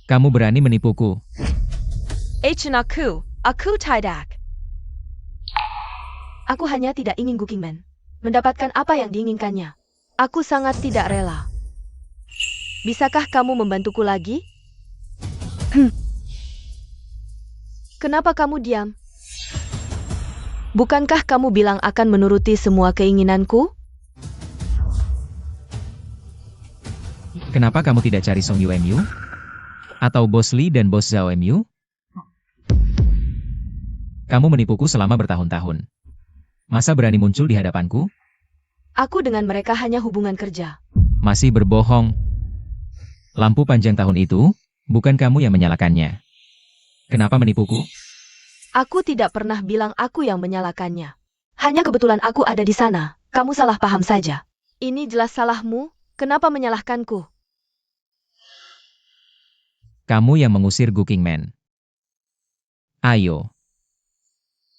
Kamu berani menipuku. Achen aku tidak. Aku hanya tidak ingin Gu Qingman mendapatkan apa yang diinginkannya. Aku sangat tidak rela. Bisakah kamu membantuku lagi? Kenapa kamu diam? Bukankah kamu bilang akan menuruti semua keinginanku? Kenapa kamu tidak cari Song Yu MU? Atau Bos Lee dan Bos Zhao MU? Kamu menipuku selama bertahun-tahun. Masa berani muncul di hadapanku? Aku dengan mereka hanya hubungan kerja. Masih berbohong. Lampu panjang tahun itu, bukan kamu yang menyalakannya. Kenapa menipuku? Aku tidak pernah bilang aku yang menyalakannya. Hanya kebetulan aku ada di sana. Kamu salah paham saja. Ini jelas salahmu. Kenapa menyalahkanku? Kamu yang mengusir Gu Qingmen. Ayo.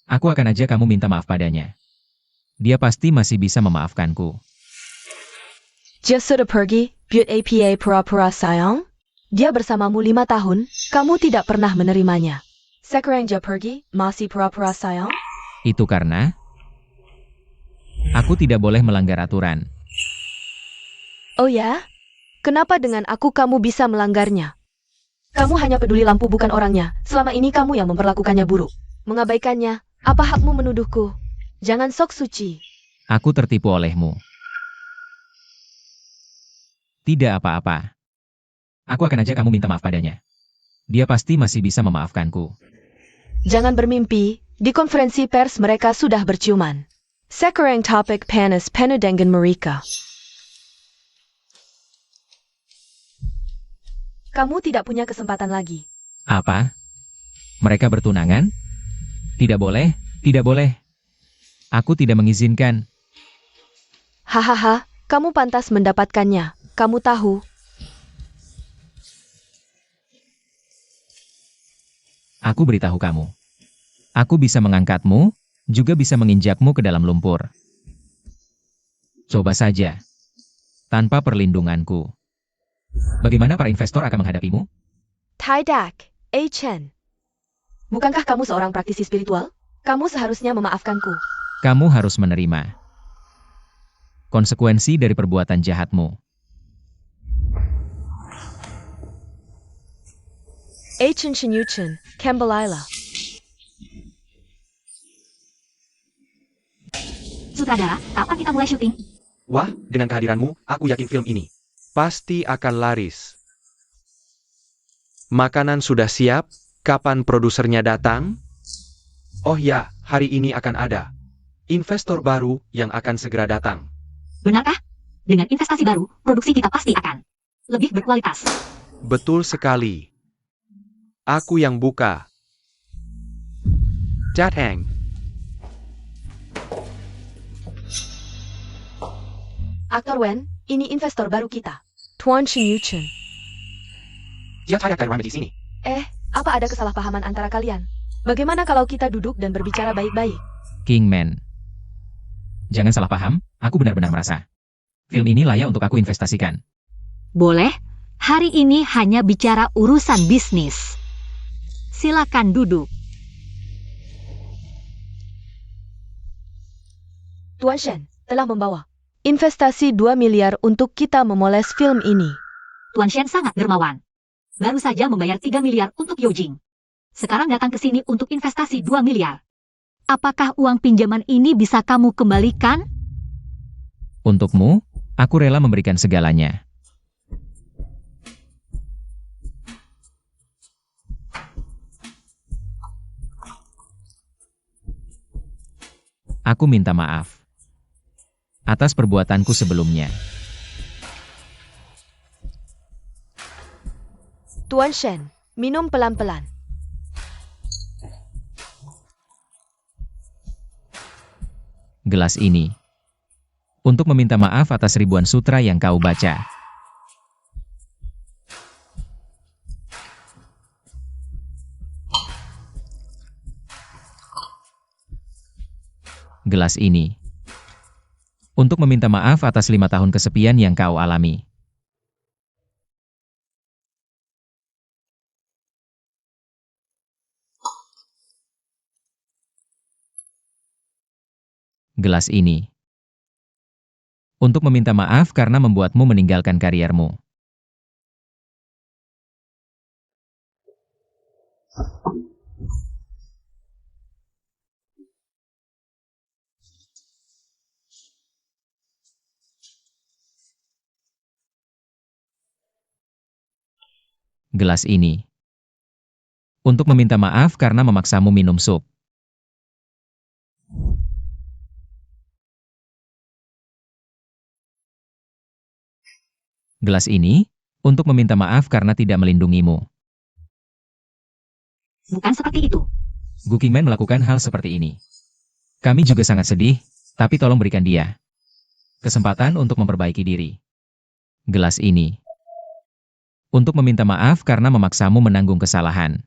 Aku akan ajak kamu minta maaf padanya. Dia pasti masih bisa memaafkanku. Dia sudah pergi, but apa pura-pura sayang? Dia bersamamu 5 tahun, kamu tidak pernah menerimanya. Sekarang dia pergi, masih pura-pura sayang? Itu karena aku tidak boleh melanggar aturan. Oh ya? Kenapa dengan aku kamu bisa melanggarnya? Kamu hanya peduli lampu bukan orangnya. Selama ini kamu yang memperlakukannya buruk. Mengabaikannya. Apa hakmu menuduhku? Jangan sok suci. Aku tertipu olehmu. Tidak apa-apa. Aku akan ajak kamu minta maaf padanya. Dia pasti masih bisa memaafkanku. Jangan bermimpi. Di konferensi pers mereka sudah berciuman. Sekarang topik panas penuh dengan mereka. Kamu tidak punya kesempatan lagi. Apa? Mereka bertunangan? Tidak boleh, tidak boleh. Aku tidak mengizinkan. Hahaha, kamu pantas mendapatkannya. Kamu tahu. Aku beritahu kamu. Aku bisa mengangkatmu, juga bisa menginjakmu ke dalam lumpur. Coba saja. Tanpa perlindunganku. Bagaimana para investor akan menghadapimu? Tidak, Chen. Bukankah kamu seorang praktisi spiritual? Kamu seharusnya memaafkanku. Kamu harus menerima konsekuensi dari perbuatan jahatmu. Chen Shenyuchen, Kembalaila. Sutradara, kapan kita mulai syuting? Wah, dengan kehadiranmu, aku yakin film ini pasti akan laris. Makanan sudah siap? Kapan produsernya datang? Oh ya, hari ini akan ada investor baru yang akan segera datang. Benarkah? Dengan investasi baru, produksi kita pasti akan lebih berkualitas. Betul sekali. Aku yang buka. Jateng. Aktor Wen, ini investor baru kita. Tuan Shenyuchen. Dia saya akan ramai di sini. Apa ada kesalahpahaman antara kalian? Bagaimana kalau kita duduk dan berbicara baik-baik? Kingman. Jangan salah paham, aku benar-benar merasa film ini layak untuk aku investasikan. Boleh, hari ini hanya bicara urusan bisnis. Silakan duduk. Tuan Shen telah membawa investasi 2 miliar untuk kita memoles film ini. Tuan Shen sangat dermawan. Baru saja membayar 3 miliar untuk Yojing. Sekarang datang ke sini untuk investasi 2 miliar. Apakah uang pinjaman ini bisa kamu kembalikan? Untukmu, aku rela memberikan segalanya. Aku minta maaf atas perbuatanku sebelumnya. Tuan Shen, minum pelan-pelan. Gelas ini untuk meminta maaf atas ribuan sutra yang kau baca. Gelas ini untuk meminta maaf atas 5 tahun kesepian yang kau alami. Gelas ini Untuk meminta maaf karena membuatmu meninggalkan kariermu. Gelas ini. Untuk meminta maaf karena memaksamu minum sup. Gelas ini, untuk meminta maaf karena tidak melindungimu. Bukan seperti itu. Gu Qingmen melakukan hal seperti ini. Kami juga sangat sedih, tapi tolong berikan dia kesempatan untuk memperbaiki diri. Gelas ini. Untuk meminta maaf karena memaksamu menanggung kesalahan.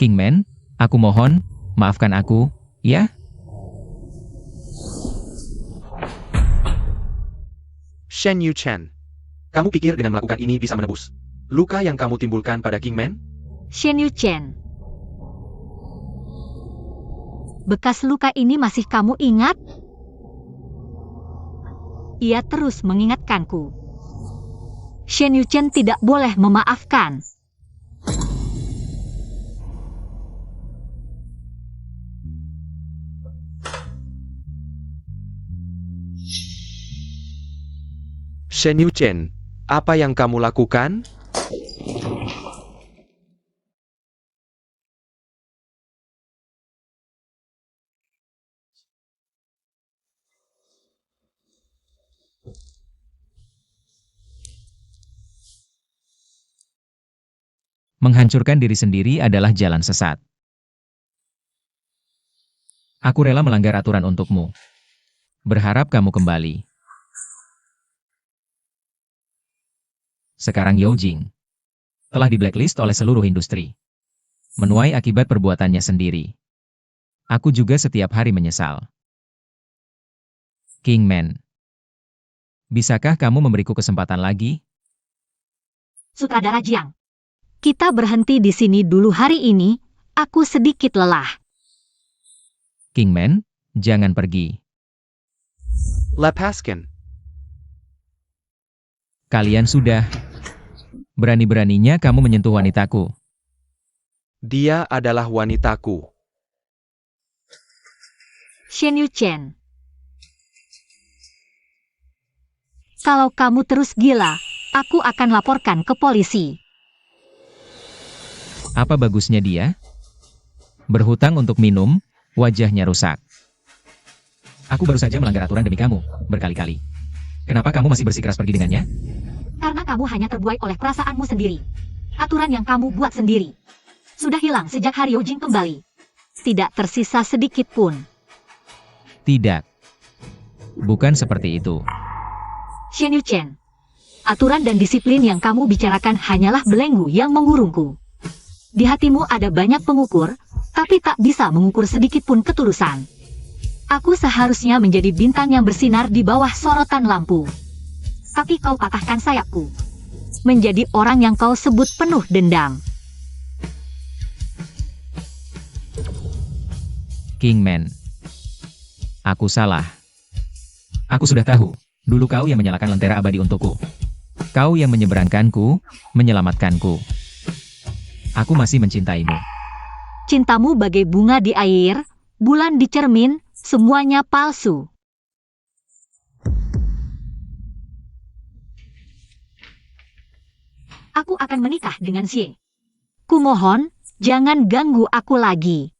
Qingmen, aku mohon, maafkan aku, ya? Shen Yuchen, kamu pikir dengan melakukan ini bisa menebus luka yang kamu timbulkan pada Qingmen? Shen Yuchen. Bekas luka ini masih kamu ingat? Ia terus mengingatkanku. Shen Yuchen tidak boleh memaafkan. Shen Yuchen, apa yang kamu lakukan? Menghancurkan diri sendiri adalah jalan sesat. Aku rela melanggar aturan untukmu. Berharap kamu kembali. Sekarang Yao Jing telah di blacklist oleh seluruh industri. Menuai akibat perbuatannya sendiri. Aku juga setiap hari menyesal. Qingmen, bisakah kamu memberiku kesempatan lagi? Sutradara Jiang, kita berhenti di sini dulu hari ini. Aku sedikit lelah. Qingmen, jangan pergi. Lepaskan. Kalian sudah. Berani-beraninya kamu menyentuh wanitaku. Dia adalah wanitaku. Shen Yuchen. Kalau kamu terus gila, aku akan laporkan ke polisi. Apa bagusnya dia? Berhutang untuk minum, wajahnya rusak. Aku baru saja melanggar aturan demi kamu, berkali-kali. Kenapa kamu masih bersikeras pergi dengannya? Karena kamu hanya terbuai oleh perasaanmu sendiri. Aturan yang kamu buat sendiri. Sudah hilang sejak hari Yao Jing kembali. Tidak tersisa sedikit pun. Tidak. Bukan seperti itu. Shen Yuchen. Aturan dan disiplin yang kamu bicarakan hanyalah belenggu yang mengurungku. Di hatimu ada banyak pengukur, tapi tak bisa mengukur sedikit pun ketulusan. Aku seharusnya menjadi bintang yang bersinar di bawah sorotan lampu. Tapi kau patahkan sayapku. Menjadi orang yang kau sebut penuh dendam. Qingmen. Aku salah. Aku sudah tahu. Dulu kau yang menyalakan lentera abadi untukku. Kau yang menyeberangkanku, menyelamatkanku. Aku masih mencintaimu. Cintamu bagai bunga di air, bulan di cermin, semuanya palsu. Aku akan menikah dengan Xie. Kumohon, jangan ganggu aku lagi.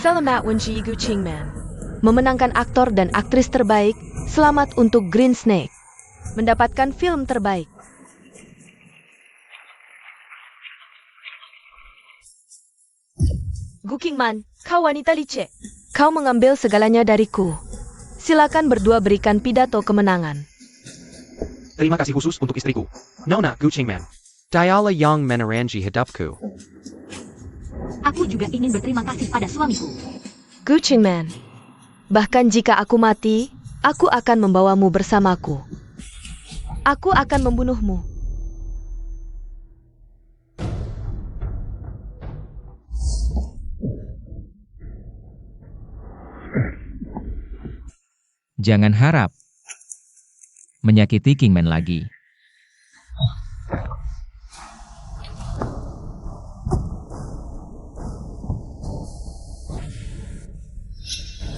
Selamat Wenji Gu Qingmen. Memenangkan aktor dan aktris terbaik, selamat untuk Green Snake. Mendapatkan film terbaik. Gu Qingmen, kau wanita licik. Kau mengambil segalanya dariku. Silakan berdua berikan pidato kemenangan. Terima kasih khusus untuk istriku, Nona Gu Qingmen. Diala yang menerangi hidupku. Aku juga ingin berterima kasih pada suamiku. Gu Qingmen, bahkan jika aku mati, aku akan membawamu bersamaku. Aku akan membunuhmu. Jangan harap menyakiti Kingman lagi.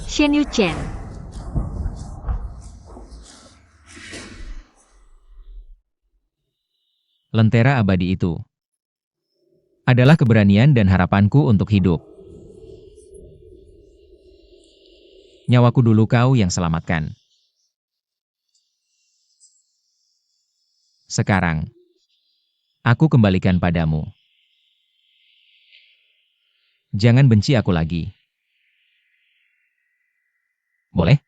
Shen Yuchen. Lentera abadi itu adalah keberanian dan harapanku untuk hidup. Nyawaku dulu kau yang selamatkan. Sekarang, aku kembalikan padamu. Jangan benci aku lagi. Boleh?